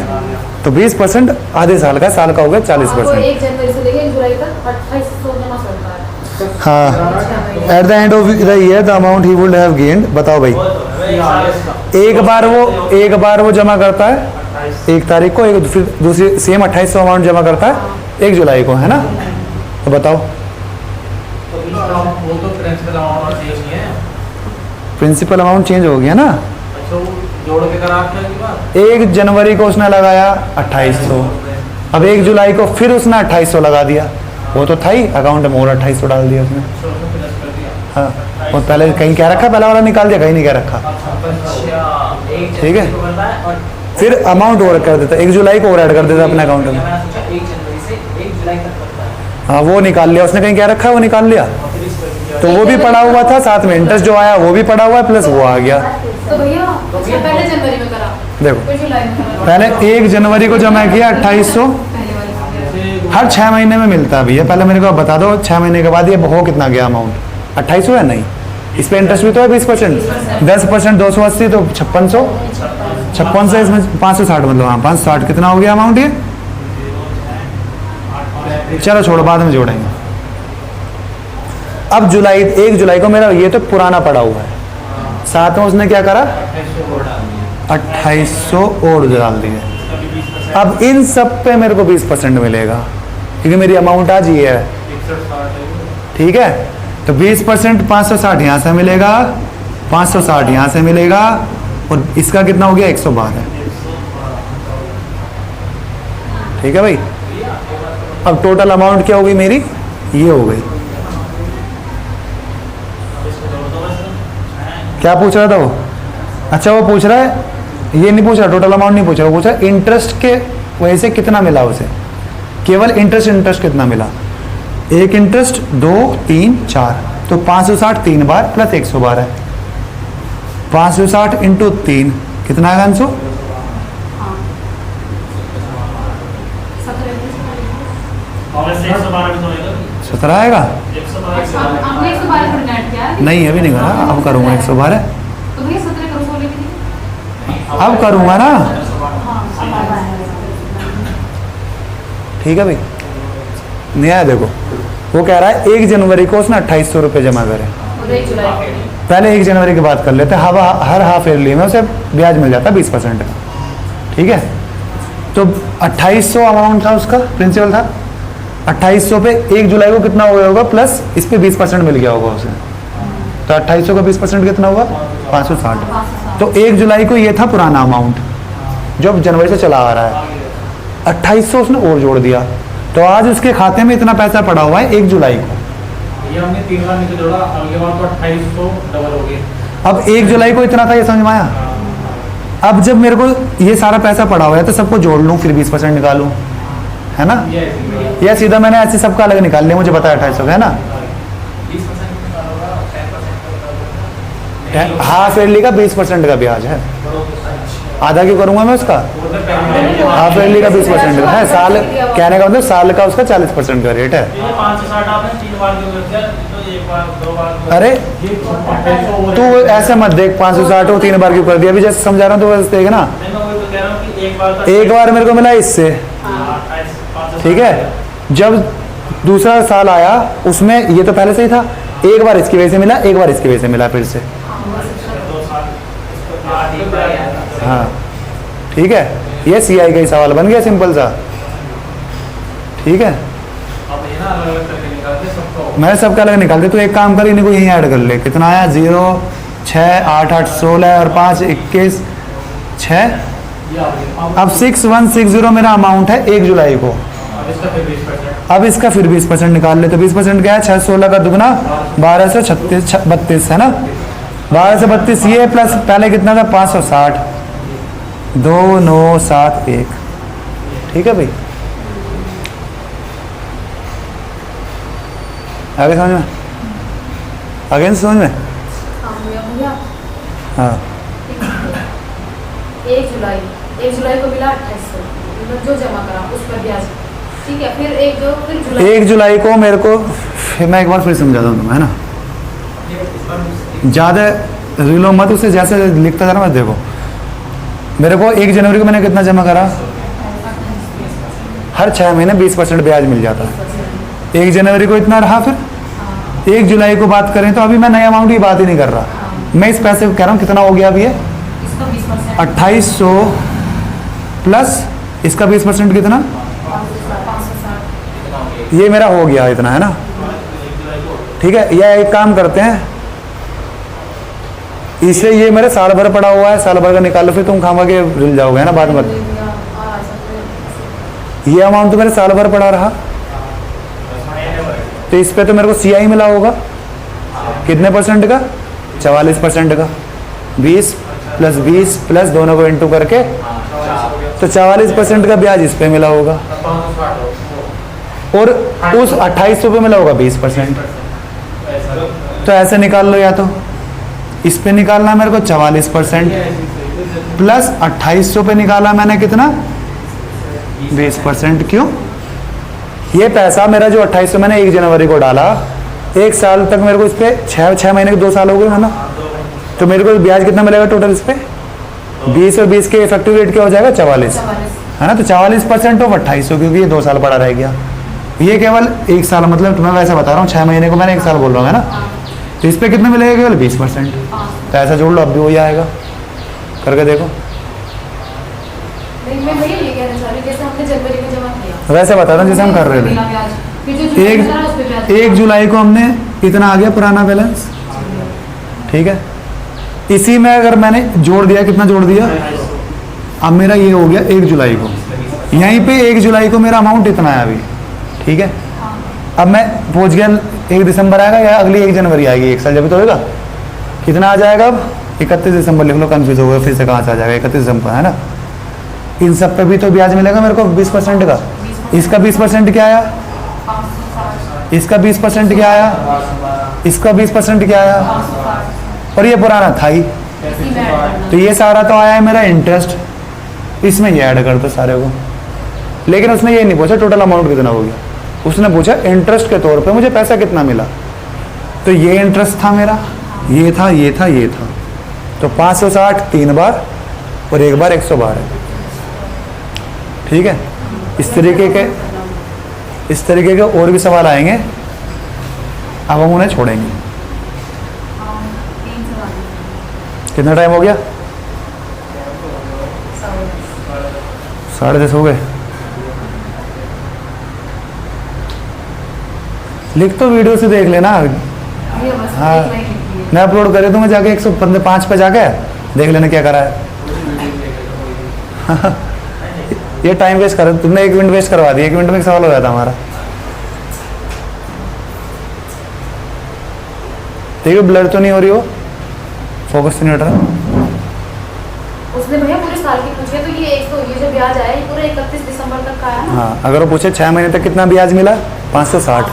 तो 20% आधे साल का, साल का हो गया 40%। 1 जनवरी से लेकर 1 जुलाई तक 2800 जमा करता है। हाँ at the end of the year the amount he would have gained. बताओ भाई, एक बार वो जमा करता है 1 तारीख को, एक फिर दूसरी सेम 2800 अमाउंट जमा करता है 1 जुलाई को, है ना। तो बताओ वो तो प्रिंसिपल अमाउंट चेंज नहीं है। प्रिंसिपल अमाउंट चेंज हो गया ना। अच्छा वो जोड़ के करा आपने की बात। 1 जनवरी को उसने लगाया 2800, अब 1 जुलाई को फिर उसने 2800 लगा दिया, वो तो था ही अकाउंट में, और 2800 डाल दिया उसने। प्लस कर दिया। हाँ और पहले कहीं क्या रखा, पहला वाला निकाल दिया, कहीं नहीं क्या रखा। अच्छा एक ठीक है। जनवरी को करता है और फिर अमाउंट और कर देता, 1 जुलाई को और ऐड कर देता अपने अकाउंट में। मैंने सोचा 1 जनवरी से 1 जुलाई तक करता है हाँ वो निकाल लिया उसने, कहीं क्या रखा है वो निकाल लिया, और फिर इस पर तो वो भी पड़ा हुआ था, साथ में इंटरेस्ट जो आया वो भी पड़ा हुआ है, प्लस वो आ गया। तो भैया अच्छा पहले जनवरी में करा, देखो फिर जुलाई में करा। पहले 1 जनवरी को जमा किया 2800, पहले वाली हर 6 महीने में मिलता है भैया। पहले मेरे को बता दो 6 महीने के बाद ये हो कितना गया अमाउंट, 2800 है नहीं, इस पर इंटरेस्ट भी तो है 20%, 10% 280 तो 5600, 5600 इसमें 560, मतलब हाँ 560 कितना हो गया अमाउंट ये। चलो छोड़ो बाद में जोड़ेंगे। अब जुलाई 1 जुलाई को मेरा ये तो पुराना पड़ा हुआ है, साथ में उसने क्या करा 2800 और डाल दिए। अब इन सब पे मेरे को 20% मिलेगा क्योंकि मेरी अमाउंट आज ये है, ठीक है। तो 20% 560 यहाँ से मिलेगा, 560 यहाँ से मिलेगा, और इसका कितना हो गया 112, ठीक है भाई। अब टोटल अमाउंट क्या हो गई मेरी, ये हो गई। क्या पूछ रहा था वो, अच्छा वो पूछ रहा है ये नहीं पूछ रहा, टोटल अमाउंट नहीं पूछ रहा, वो पूछ रहा इंटरेस्ट के वजह से कितना मिला उसे, केवल इंटरेस्ट कितना मिला। एक इंटरेस्ट 2 3 4, तो 560 3 बार प्लस 112 है। 560 इंटू 3 कितना आएगा अंशु? हाँ 17 आएगा। हमने 112 पर नेट किया है। नहीं अभी नहीं करा, अब करूँगा 112। तो भैया 17 करो 16 की थी। अब करूँगा ना, हाँ अब आया। ठीक है भाई। नहीं आया देखो, वो कह रहा है 1 जनवरी को उसने 2800 रुपये जमा करे। और 1 जुलाई को। पहले 1 जनवरी की बात कर लेते हैं। हर हाफ ईयरली में उसे ब्याज मिल जाता है 20% का, ठीक है। तो 2800 अमाउंट था उसका, प्रिंसिपल था। 2800 पे 1 जुलाई को कितना हो गया होगा, प्लस इस पे 20% मिल गया होगा उसे। तो 2800 का 20% कितना हुआ? 560। तो 1 जुलाई को ये था पुराना अमाउंट जो अब जनवरी से चला आ रहा है। 2800 उसने और जोड़ दिया, तो आज उसके खाते में इतना पैसा पड़ा हुआ है 1 जुलाई को। ये हमने 3 बार नीचे जोड़ा, अगले बार तो 2800 डबल हो गया। अब 1 जुलाई को इतना था, ये समझ में आया। अब जब मेरे को ये सारा पैसा पड़ा हुआ है तो सबको जोड़ लूँ, फिर 20% निकालूँ, है ना। या सीधा मैंने ऐसे सबका अलग निकाल लिया, मुझे पता है 2800 का, है ना। हाफ ईयरली का 20% का ब्याज है। आधा क्यों करूंगा मैं उसका? हाफ ईयरली का 20% का है। साल कहने का मतलब साल का उसका 40% का रेट है। 560 आपने 3 बार क्यों कर दिया? तो 1 बार 2 बार। अरे तू ऐसे मत देख, 560 को 3 बार क्यों कर दिया, अभी जैसे समझा रहा हूँ तो वैसे देख ना। मैं वही तो कह रहा हूँ कि 1 बार एक बार मेरे को मिला इससे, ठीक है। जब दूसरा साल आया उसमें ये तो पहले से ही था, एक बार इसकी वजह से मिला, एक बार इसकी वजह से मिला फिर से। हाँ ठीक है, ये सीआई का ही सवाल बन गया, सिंपल सा, ठीक है। अब ये ना अलग-अलग करके निकालते सबको। मैं सबका अलग निकालते, तो एक काम कर, इनको यहीं ऐड कर ले। कितना आया? 0 6 8 8 16 और 5 21 6। अब 6160 मेरा अमाउंट है 1 जुलाई को। अब इसका फिर 20%। अब इसका फिर 20% निकाल ले, तो 20% क्या है? 6 16 का दुगना 12 से 36 32 है ना। 12 से 32 ये प्लस पहले कितना था? 560 2971, ठीक है भाई। आगे समझ में? आगे समझ में? हाँ 1 जुलाई को मिला 2800, मतलब जो जमा करा उस पर ब्याज, ठीक है। फिर 1 जुलाई को मेरे को, फिर मैं एक बार फिर समझाता हूँ तुम्हें, है ना। ज़्यादा रिलो मत, उसे जैसे लिखता जाना मत। देखो मेरे को 1 जनवरी को मैंने कितना जमा करा? हर 6 महीने 20% ब्याज मिल जाता है। 1 जनवरी को इतना रहा, फिर 1 जुलाई को बात करें तो अभी मैं नए अमाउंट की बात ही नहीं कर रहा, मैं इस पैसे को कह रहा हूँ कितना हो गया अभी ये? इसका 20%, 2800 प्लस इसका 20% कितना? 560। ये मेरा हो गया इतना, है ना, ठीक है। या एक काम करते हैं, इससे ये मेरे साल भर पड़ा हुआ है, साल भर का निकाल लो, फिर तुम खामा के रिल जाओगे, है ना, बाद में। ये अमाउंट तो मेरे साल भर पड़ा रहा, तो इस पे तो मेरे को सीआई मिला होगा कितने परसेंट का? 44% का। 20 प्लस 20 प्लस दोनों को इंटू करके, तो 44% का ब्याज इस पे मिला होगा, और उस 2800 पे मिला होगा 20%। तो ऐसे निकाल लो, या तो इस पे निकालना है मेरे को 44% प्लस 2800 पे निकाला मैंने कितना? 20%। क्यों? ये पैसा मेरा जो 2800 मैंने 1 जनवरी को डाला, 1 साल तक मेरे को इस पे 6 महीने के 2 साल हो गए, है ना। तो मेरे को ब्याज कितना मिलेगा टोटल इस पे? 20 और 20 के इफेक्टिव रेट क्या हो जाएगा? 44, है ना। तो 44% ऑफ 2800, क्योंकि ये 2 साल पड़ा रह गया। ये केवल 1 साल, मतलब मैं वैसे बता रहा हूँ, 6 महीने को मैंने 1 साल बोल रहा हूँ, है ना। तो इस पे कितना मिलेगा? केवल 20%। तो ऐसा जोड़ लो, अब भी वही आएगा, करके देखो। नहीं, मैं भैया ये कहना चाह रही हूँ, जैसे हमने जनवरी में जमा किया वैसे बता रहा हूँ जैसे हम कर रहे थे। फिर जो जुलाई में करा, उस पे ब्याज 1 जुलाई को हमने इतना आ गया पुराना बैलेंस, ठीक है। इसी में अगर मैंने जोड़ दिया, कितना जोड़ दिया? अब मेरा ये हो गया 1 जुलाई को, यहीं पे 1 जुलाई को मेरा अमाउंट इतना है अभी, ठीक है। अब मैं पहुंच गया 1 दिसंबर आएगा या अगली 1 जनवरी आएगी, 1 साल जब तो होगा, कितना आ जाएगा? अब 31 दिसंबर लिख लो, कंफ्यूज हो गए फिर से, कहाँ से आ जाएगा 31 दिसंबर, है ना। इन सब पे भी तो ब्याज मिलेगा मेरे को 20% का। इसका 20% क्या आया, 560 इसका 20% क्या आया, इसका 20% क्या आया, और ये पुराना था ही, इसी में ऐड करना। तो ये सारा तो आया है मेरा इंटरेस्ट, इसमें ये ऐड कर दो सारे को। लेकिन उसने ये नहीं पूछा टोटल अमाउंट कितना हो गया, उसने पूछा इंटरेस्ट के तौर पे मुझे पैसा कितना मिला। तो ये इंटरेस्ट था मेरा, ये था, ये था, ये था। तो 560 3 बार और एक बार 112 है। ठीक है, इस तरीके के और भी सवाल आएंगे, अब हम उन्हें छोड़ेंगे। 3 सवाल। कितना टाइम हो गया, 10:30 हो गए। लिख तो वीडियो से देख लेना। ये बस हाँ। एक लाइन लिखी है। मैं अपलोड करे दूंगा जाके 105 पे जाके देख लेना क्या करा है। ये टाइम वेस्ट कर, तुमने 1 मिनट वेस्ट करवा दिया, 1 मिनट में एक सवाल हो जाता हमारा। देखिए ब्लर तो नहीं हो रही हो, फोकस तो नहीं हट रहा। उसने भैया पूरे साल की पूछे, तो ये ये जो ब्याज आया ये पूरे 31 दिसंबर तक का आया ना। हाँ, अगर वो पूछे 6 महीने तक कितना ब्याज मिला, 560। 560।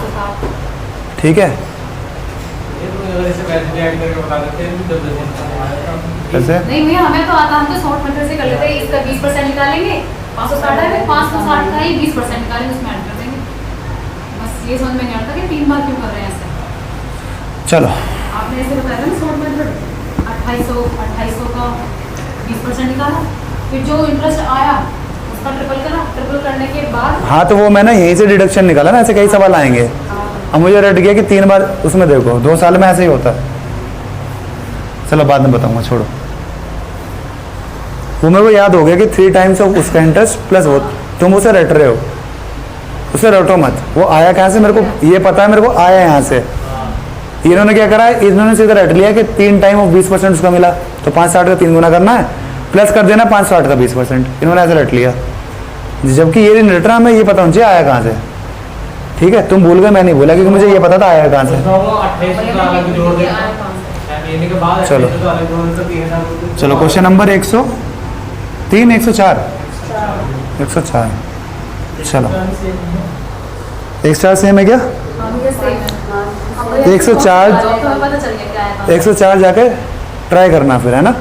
ठीक है, ये तो अगर इसे पैसे ऐड करके बता देते हैं तो 10 दिन का आएगा। कैसे? नहीं भैया हमें तो आता, हम तो शॉर्ट मेथड से कर लेते हैं। इसका 20% निकालेंगे, 560 है, 560 का ही 20% निकालेंगे, उसमें ऐड कर देंगे। बस ये समझ में नहीं आता कि 3 बार क्यों कर रहे हैं ऐसे। चलो आपने ऐसे बताया ना शॉर्ट मेथड, 2800 का 20% निकाला, फिर जो इंटरेस्ट आया उसका ट्रिपल करा, ट्रिपल करने के बाद हाँ, तो वो मैंने यहीं से डिडक्शन निकाला ना, ऐसे कई सवाल आएंगे। अब मुझे रट गया कि 3 बार, उसमें देखो 2 साल में ऐसे ही होता है। चलो बाद में बताऊंगा, छोड़ो। वो मेरे को याद हो गया कि 3 टाइम्स ऑफ उसका इंटरेस्ट प्लस वो, तुम उसे रट रहे हो, उसे रटो मत। वो आया कहाँ से मेरे को ये पता है, मेरे को आया यहाँ से। इन्होंने क्या करा है, इन्होंने सीधा रट लिया कि 3 टाइम ऑफ 20% उसका मिला, तो 560 का 3 गुना करना है, प्लस कर देना 560 का 20%। इन्होंने ऐसे रट लिया, जबकि ये नहीं रट रहा, हमें ये पता होना चाहिए आया कहाँ से। ठीक है, तुम भूल गए, मैं नहीं भूला, क्योंकि मुझे ये पता था आया कहाँ से। उसमें वो 2800 का अलग जोड़ देगा, आया कौन सा? महीने के बाद चलो। 2800 का अलग जोड़ देगा, 3000 रुपये। चलो क्वेश्चन नंबर 103 104 104। चलो 104 सेम है क्या? हाँ, भैया same है। हाँ, भैया 104 तो हमें पता चल गया क्या आया कौन सा। 104 जाके ट्राई करना फिर, है ना।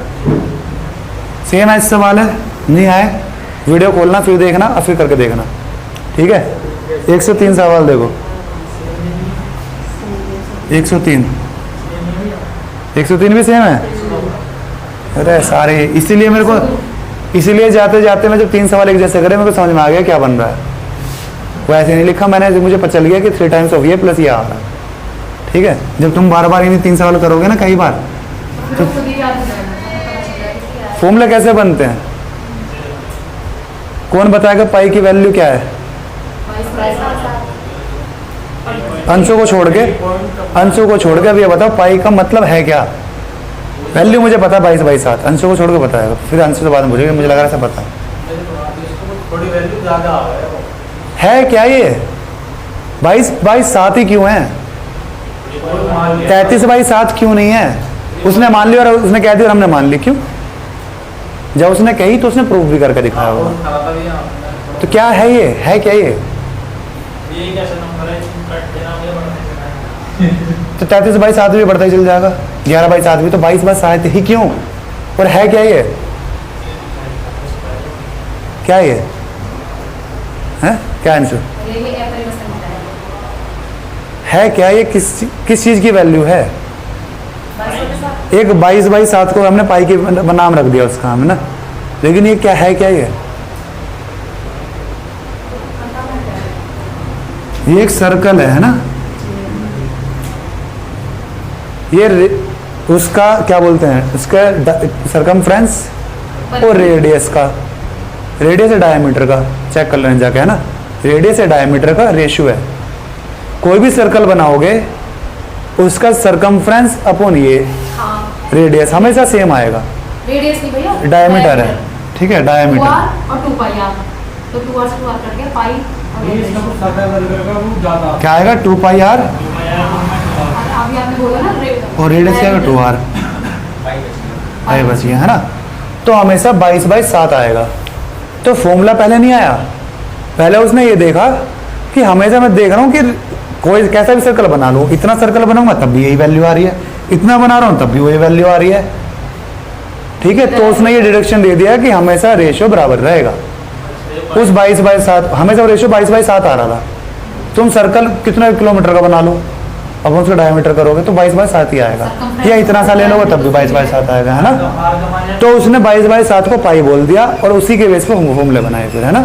सेम है सवाल है, नहीं आए वीडियो खोलना, फिर देखना और फिर करके देखना। ठीक है, 103 सवाल देखो, 103 103 भी सेम है। अरे सारे, इसीलिए मेरे को, इसीलिए जाते जाते मैं जब 3 सवाल एक जैसे करे, मेरे को समझ में आ गया क्या बन रहा है। वो ऐसे नहीं लिखा मैंने, मुझे पता चल गया कि 3 टाइम्स ऑफ ये प्लस ये आ रहा है। ठीक है, जब तुम बार बार इन्हीं 3 सवाल करोगे ना कई बार, फिर खुद ही याद हो जाएगा, हमें पता चल जाएगा कि क्या है। फॉर्मूला कैसे बनते हैं, कौन बताएगा पाई की वैल्यू क्या है? अंशों को छोड़ के, अंशों को छोड़ के अब ये बताओ पाई का मतलब है क्या? वैल्यू मुझे पता है 22/7, अंशों को छोड़ के बताएगा, फिर अंशों से बाद में पूछेगा, मुझे लगा ऐसा पता थोड़ी वैल्यू ज़्यादा आ गया वो। है क्या ये 22/7 ही क्यों है? 33/7 क्यों नहीं है? उसने मान लिया और उसने कह दिया और हमने मान ली, क्यों? जब उसने कही तो उसने प्रूफ भी करके दिखाया होगा। तो क्या है ये, है क्या ये? तो 33/7 भी बढ़ता ही चल जाएगा, 11/7 भी, तो 22/7 ही क्यों? और है क्या ये, क्या ये है, क्या आंसर ये परिवर्तन होता है। है? क्या ये किस चीज की वैल्यू है? 22/7 एक 22/7 को हमने पाई के नाम रख दिया उसका, हम ना, लेकिन ये क्या है, क्या ये एक सर्कल है ना, ये उसका क्या बोलते हैं, उसका सरकमफ्रेंस और रेडियस का, रेडियस है डायमीटर का, चेक कर लेना जाके, है ना। रेडियस है डायमीटर का रेशियो है। कोई भी सर्कल बनाओगे उसका सरकमफ्रेंस अपॉन ये हाँ, रेडियस हमेशा सेम आएगा। रेडियस नहीं भैया, डायमीटर है, ठीक है, डायमीटर। 2r और 2 r, तो 2r से 2r कट गया, पाई और ये इसका कुछ सादा वर्ग का वो ज़्यादा क्या आएगा 2πr, अभी आपने बोला ना और रेडियस क्या आएगा 2r। पाई बच गया है ना। तो हमेशा 22/7 आएगा। तो फॉर्मूला पहले नहीं आया, पहले उसने ये देखा कि हमेशा मैं देख रहा हूँ कि कोई कैसा भी सर्कल बना लो, इतना सर्कल बनाऊंगा तब भी यही वैल्यू आ रही है, इतना बना रहा हूँ तब भी वही वैल्यू आ रही है। ठीक है, तो उसने ये डिडक्शन दे दिया कि हमेशा रेशियो बराबर रहेगा। उस 22/7 हमेशा रेशियो 22/7 आ रहा था। तुम सर्कल कितना किलोमीटर का बना लो, अब उसका डायमीटर करोगे तो 22/7 ही आएगा, या इतना सा ले लोगे तब भी 22/7 आएगा, है ना। तो उसने 22/7 को पाई बोल दिया और उसी के बेस पे फॉर्मूले बनाए फिर, है ना।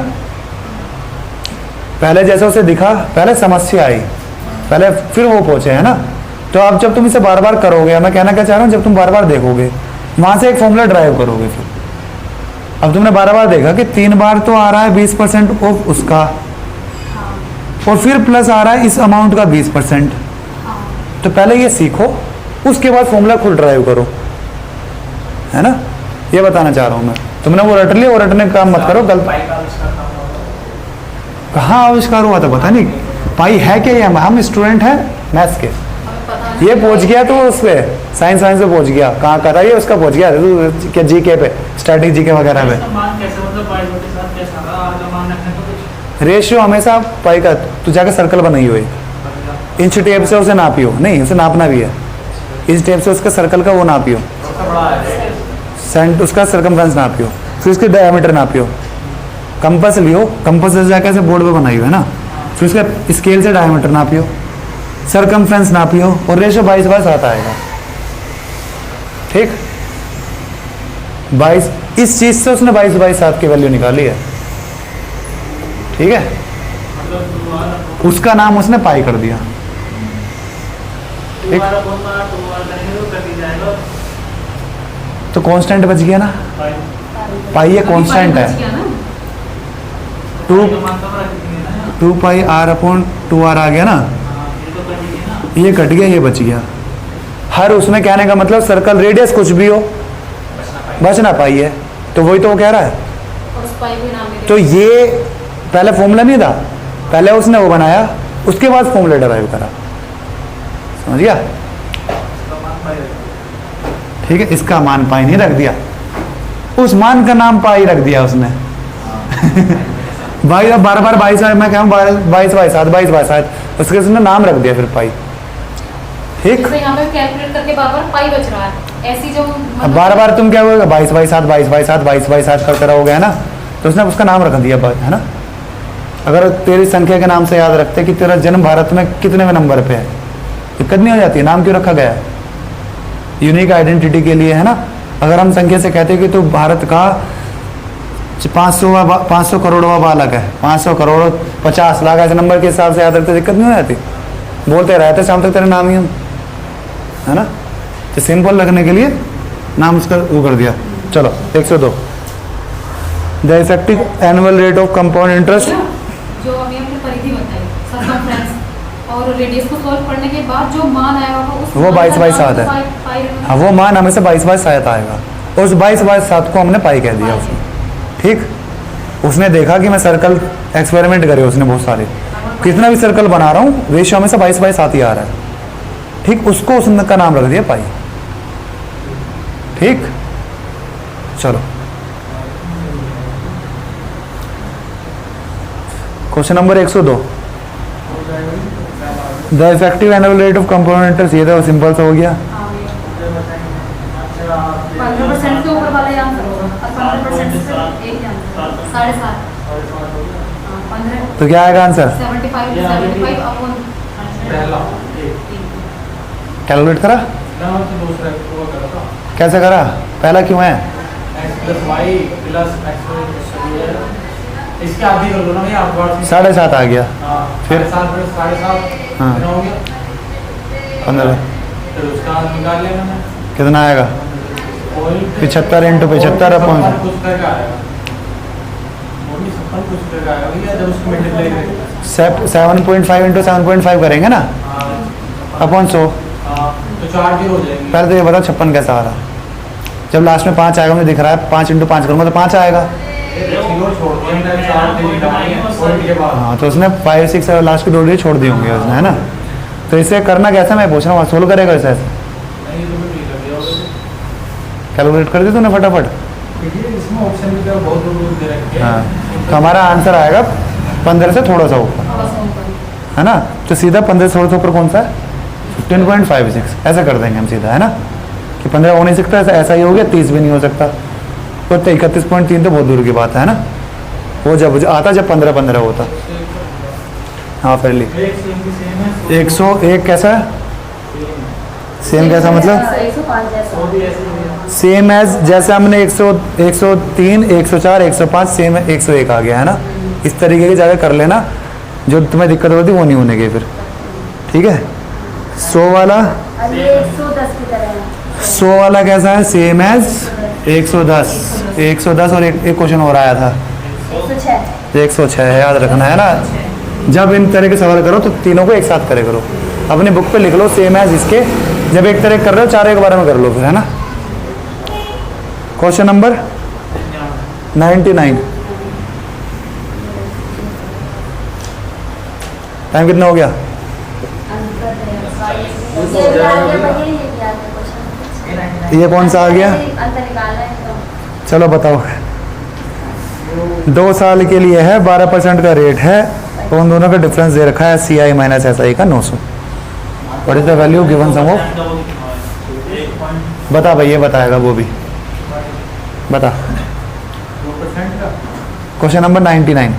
पहले जैसे उसे दिखा, पहले समस्या आई, पहले फिर वो पहुंचे, है ना। तो अब जब तुम इसे बार बार करोगे, मैं कहना क्या चाह रहा हूँ, जब तुम बार बार देखोगे वहां से एक फॉर्मूला ड्राइव करोगे। फिर अब तुमने बार बार देखा कि 3 बार तो आ रहा है 20% ऑफ उसका, और फिर प्लस आ रहा है इस अमाउंट का 20%। तो पहले ये सीखो, उसके बाद फॉर्मूला खुद ड्राइव करो, है ना। ये बताना चाह रहा हूँ मैं। तुमने वो रट लिया, वो रटने का काम मत करो। गलत कहाँ आविष्कार हुआ था पता नहीं। पाई है क्या, ये हम स्टूडेंट हैं मैथ्स के, ये पहुंच गया तो उस पे साइंस पे पहुंच गया। कहाँ कर रहा है ये, उसका पहुंच गया क्या जीके पे, स्टैटिक जीके वगैरह पे। रेशियो हमेशा पाई का, तू जाकर सर्कल बनाई हुई, इंच टेप से उसे नापियो, नहीं उसे नापना भी है, इंच टेप से उसका सर्कल का वो नापियो, सेंट उसका सर्कमफ्रेंस नापियो, फिर उसके डायमीटर नापियो। कंपास लियो, कंपास से जाकर ऐसे बोर्ड पे बनाई है ना, फिर उसका स्केल से डायमीटर नापियो, सर्कमफ्रेंस नापियो, और रेशियो 22/7 आएगा। ठीक, 22 इस चीज से उसने 22/7 की वैल्यू निकाली है। ठीक है, उसका नाम उसने पाई कर दिया। ठीक, तो कांस्टेंट बच गया ना, पाई ये कांस्टेंट है, 2 पाई r/2r आ गया ना, ये कट गया, ये बच गया। हर उसमें कहने का मतलब सर्कल रेडियस कुछ भी हो बच ना पाई है, तो वही तो वो कह रहा है। तो ये पहले फॉर्मूला नहीं था, पहले उसने वो बनाया, उसके बाद फॉर्मूला डराइव करा, समझ गया। ठीक है, इसका मान पाई नहीं रख दिया, उस मान का नाम पाई रख दिया उसने। भाई अब बार बार 22, मैं कहूँ 22/7 उसके उसने नाम रख दिया फिर पाई। ठीक, तो यहाँ पे कैलकुलेट करके बार-बार पाई बच रहा है, ऐसी जो अब बार बार तुम क्या होगा 22/7 करते रहोगे, है ना। तो उसने उसका नाम रख दिया, है ना। अगर तेरी संख्या के नाम से याद रखते कि तेरा जन्म भारत में कितने में नंबर पे है, दिक्कत नहीं हो जाती है। नाम क्यों रखा गया है, यूनिक आइडेंटिटी के लिए, है ना। अगर हम संख्या से कहते हैं कि तो भारत का 500 करोड़वा बालक है, 500 करोड़ 50 लाख, ऐसे नंबर के हिसाब से याद रखते, दिक्कत नहीं हो जाती। बोलते रहते शाम तक तेरे नाम ही हम, है ना। तो सिंपल रखने के लिए नाम उसका वो कर दिया। चलो 102, the effective annual rate of compound interest, जो अभी हमने परिधि बताई, सर्कमफ्रेंस और रेडियस को सॉल्व करने के बाद जो मान आया होगा उस वो 22/7 है। हाँ, वो मान हमेशा 22/7 आएगा, और उस 22/7 को हमने पाई कह दिया उसने। ठीक, उसने देखा कि मैं सर्कल एक्सपेरिमेंट करे उसने बहुत सारे, कितना भी सर्कल बना रहा हूँ रेशियो हमेशा 22/7 ही आ रहा है। ठीक, उसको उसने का नाम रख दिया पाई। ठीक, चलो question number 102, the effective annual rate of compound interest, ये तो सिंपल सा हो गया। 15% के ऊपर वाला आंसर होगा, 15% से एक ही आंसर 7.5, 15 तो क्या आएगा आंसर, 75 अपॉन कैलकुलेट करा, कैसे करा, पहला क्यों है, इसके आधी कर दो ना भैया, 7.5 आ गया, फिर 7.5 हाँ। हो गया 15, फिर उसका निकाल लिया मैंने, कितना आएगा, 75 × 75 अपॉन 7.5 × 7.5 करेंगे ना, अपॉन 100, तो 4 जीरो हो जाएंगे। पहले तो ये बताओ 56 कैसा आ रहा, जब लास्ट में 5 आएगा, मुझे दिख रहा है 5 × 5 करूँगा तो 5 आएगा। हाँ, तो उसने 5 6 लास्ट के 2 डिजिट छोड़ दिए होंगे उसने, है ना। तो इसे करना कैसा, मैं पूछ रहा हूँ, सोल्व करेगा इसे ऐसे, कैलकुलेट कर दी तूने फटाफट? इसमें ऑप्शन भी तो बहुत दूर दे रखे हैं। हाँ, तो हमारा आंसर आएगा 15 से थोड़ा सा ऊपर, थोड़ा सा ऊपर। है ना? तो सीधा 15 से थोड़ा सा ऊपर कौन सा है? 15.56 ऐसा कर देंगे हम सीधा, है ना? कि 15 हो नहीं सकता, ऐसा ही हो गया, 30 भी नहीं हो सकता। तो 31.3 तो बहुत दूर की बात है ना? वो जब आता जब 15 होता। हाँ फिर लिख। एक सेम की सेम है। 101 कैसा है? सेम कैसा मतलब? 105 जैसा। वो भी ऐसे ही है। सेम एज जैसे हमने 103, 104, 105 सेम 101 आ गया, है ना? इस तरीके की जगह कर लेना, जो तुम्हें दिक्कत होती वो नहीं होने की फिर, ठीक है? 100 वाला, अब ये 110 की तरह है। 100 वाला कैसा है? सेम एज 110, 110 और एक क्वेश्चन और आया था 106। 106 है, याद रखना है ना? जब इन तरह के सवाल करो तो तीनों को एक साथ करे करो, अपने बुक पे लिख लो सेम एज इसके, जब एक तरह कर रहे हो चारों एक बार में कर लो फिर, है ना? Question number 99। टाइम कितना हो गया? ये कौन सा आ गया? अंतर निकालना है तो। चलो बताओ। 2 साल के लिए है, 12% का रेट है, तो उन दोनों का डिफरेंस दे रखा है CI माइनस SI का 900। What is the value given sum of? बता भाई, ये बताएगा वो भी, बता। 2% का क्वेश्चन नंबर 99।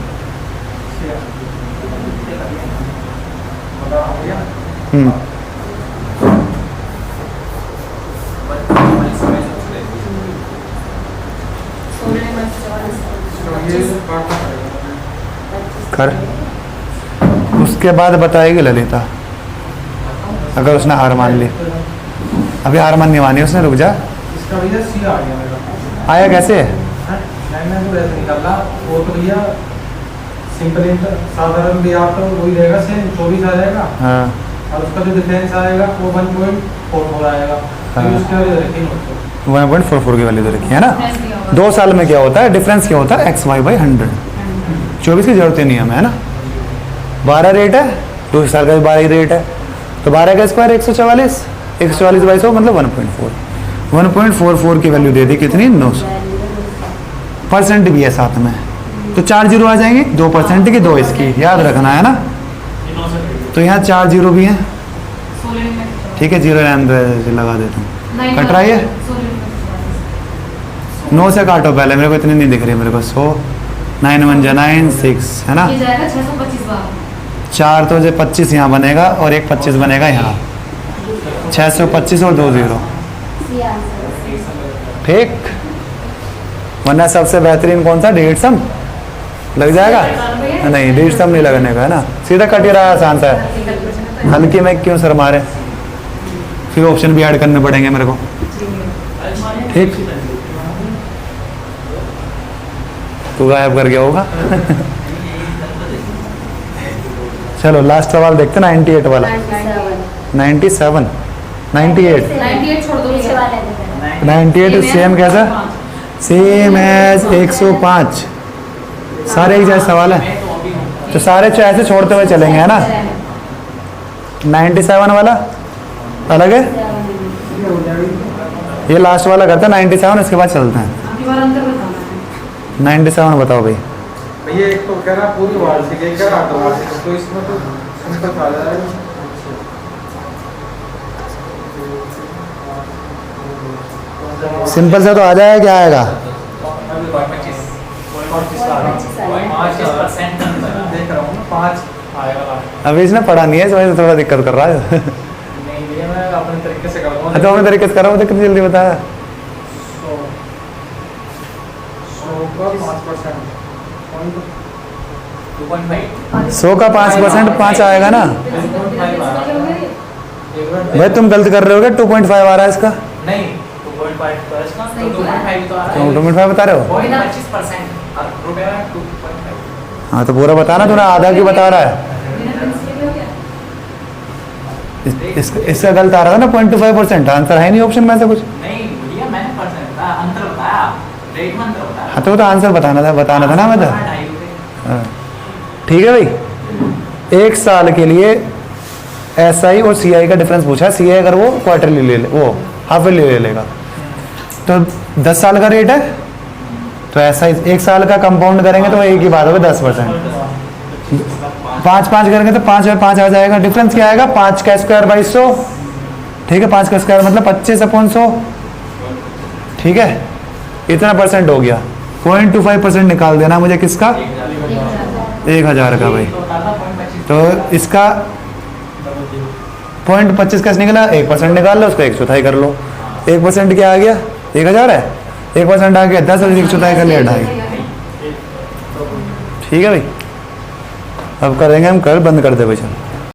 बता भैया। हम्म, तो ये काटना पड़ेगा। कर। उसके बाद बताएगी ललिता, अगर उसने हार मान ली। अभी हार माननी मानी उसने, रुक जा। इसका भैया सी आ गया मेरा। आया कैसे? मैंने तो ऐसे निकाला, वो तो भैया सिंपल साधारण भी आप तो वही रहेगा, सेम 24 आ जाएगा, हाँ और उसका जो डिफरेंस आएगा वो 1.44 आएगा। तो हाँ। उसके वजह से रखेंगे उसको। 1.44 की वैल्यू दे रखी है ना? डिफरेंस दिया होगा। 2 साल में क्या होता है? डिफरेंस क्या होता है? XY/100। 24 की जरूरत ही नहीं है हमें, है ना? 12 रेट है, 2 साल का भी 12 ही रेट है, तो 12 का स्क्वायर 144, 144/100 मतलब 1.4। 1.44 की वैल्यू दे दी कितनी? 900। परसेंट भी है साथ में, तो 4 जीरो आ जाएंगे, 2% की 2 इसकी, याद रखना है ना? तो यहाँ 4 जीरो भी हैं, 16 में ठीक है? जीरो लगा देता हूँ। नहीं, कट रहा है ये? 16 में 9 से काटो पहले, मेरे को इतनी नहीं दिख रही मेरे को। 100, 9 1 जा 9, 6, है ना? ये जाएगा 625 बार। 4 तो जो 25 यहाँ बनेगा और एक 25 बनेगा यहाँ, 625 और 2 जीरो, सी आंसर। ठीक? वरना सबसे बेहतरीन कौन सा? डेढ़ सम लग जाएगा? नहीं, डेढ़ सम नहीं लगने का, है ना? सीधा कट ही रहा है, आसान सा है। हल्की में क्यों सर मारे? फिर ऑप्शन भी ऐड करने पड़ेंगे मेरे को, ठीक? तू गायब कर गया होगा। चलो लास्ट सवाल देखते, 98 वाला। 97, 98, 98 छोड़ दो पीछे ये। वाले देते हैं। 98 सेम कैसा? Same as 105। सारे एक जैसे सवाल है, तो सारे ऐसे छोड़ते हुए चलेंगे, है ना? 97 वाला अलग है, ये लास्ट वाला करते हैं 97, इसके बाद चलते हैं। अगली बार अंतर बताना है। 97 बताओ भाई। भैया एक तो कह रहा पूरी वार्षिक, एक कह रहा अर्धवार्षिक, तो इसमें तो सिंपल आ जाएगा। सिंपल से तो आ जाएगा, क्या आएगा? 5% देख रहा हूँ ना, 5 आएगा लास्ट। अभी इसने पढ़ा नहीं है, इस वजह से थोड़ा दिक्कत कर रहा है। नहीं भैया, मैं अपने तरीके से करता हूँ। अच्छा, अपने तरीके से कर रहा हूँ तो कितनी जल्दी बताया? 100 का 5%, 100 का 5%, 5 आएगा ना? भाई तुम गलत कर रहे हो क्या? 2.5 आ रहा है इसका, नहीं 2.5 तो इसका, सही तो 2.5 तो आ रहा तुम है। 2.5 बता रहे हो? 25% और रुपया 2.5। हाँ तो पूरा बताना, तूने आधा क्यों बता रहा है? बिना पेंसिल के हो गया? इसका गलत आ रहा था ना 0.25%, आंसर है नहीं ऑप्शन में से कुछ। नहीं भैया, मैंने परसेंट अंतर बताया, रेट में अंतर बताया। हाँ तो वो तो आंसर बताना था ना मैं तो। 2.5 रुपये। हाँ, ठीक है भाई। 1 साल के लिए SI और CI का डिफरेंस पूछा है। CI अगर वो क्वार्टरली ले ले, वो हाफ ईयरली ले लेगा, तो 10 साल का रेट है, तो ऐसा ही 1 साल का कंपाउंड करेंगे तो एक ही बात होगी 10%। 5 करेंगे तो 5 और 5 आ जाएगा। डिफरेंस क्या आएगा? 5 का स्क्वायर बाई 100, ठीक है, 5 का स्क्वायर मतलब 25/100, ठीक है, इतना परसेंट हो गया। 0.25% निकाल देना मुझे किसका? 1000 का भाई। तो इसका 0.25 कैसे निकला? 1% निकाल लो, उसको 1/4 कर लो। 1% क्या आ गया? 1000 है, 1% आ गया 10 और 1/4 कर लिया 2.5। ठीक है भाई, अब करेंगे हम, कर बंद कर दे भाई। चलो।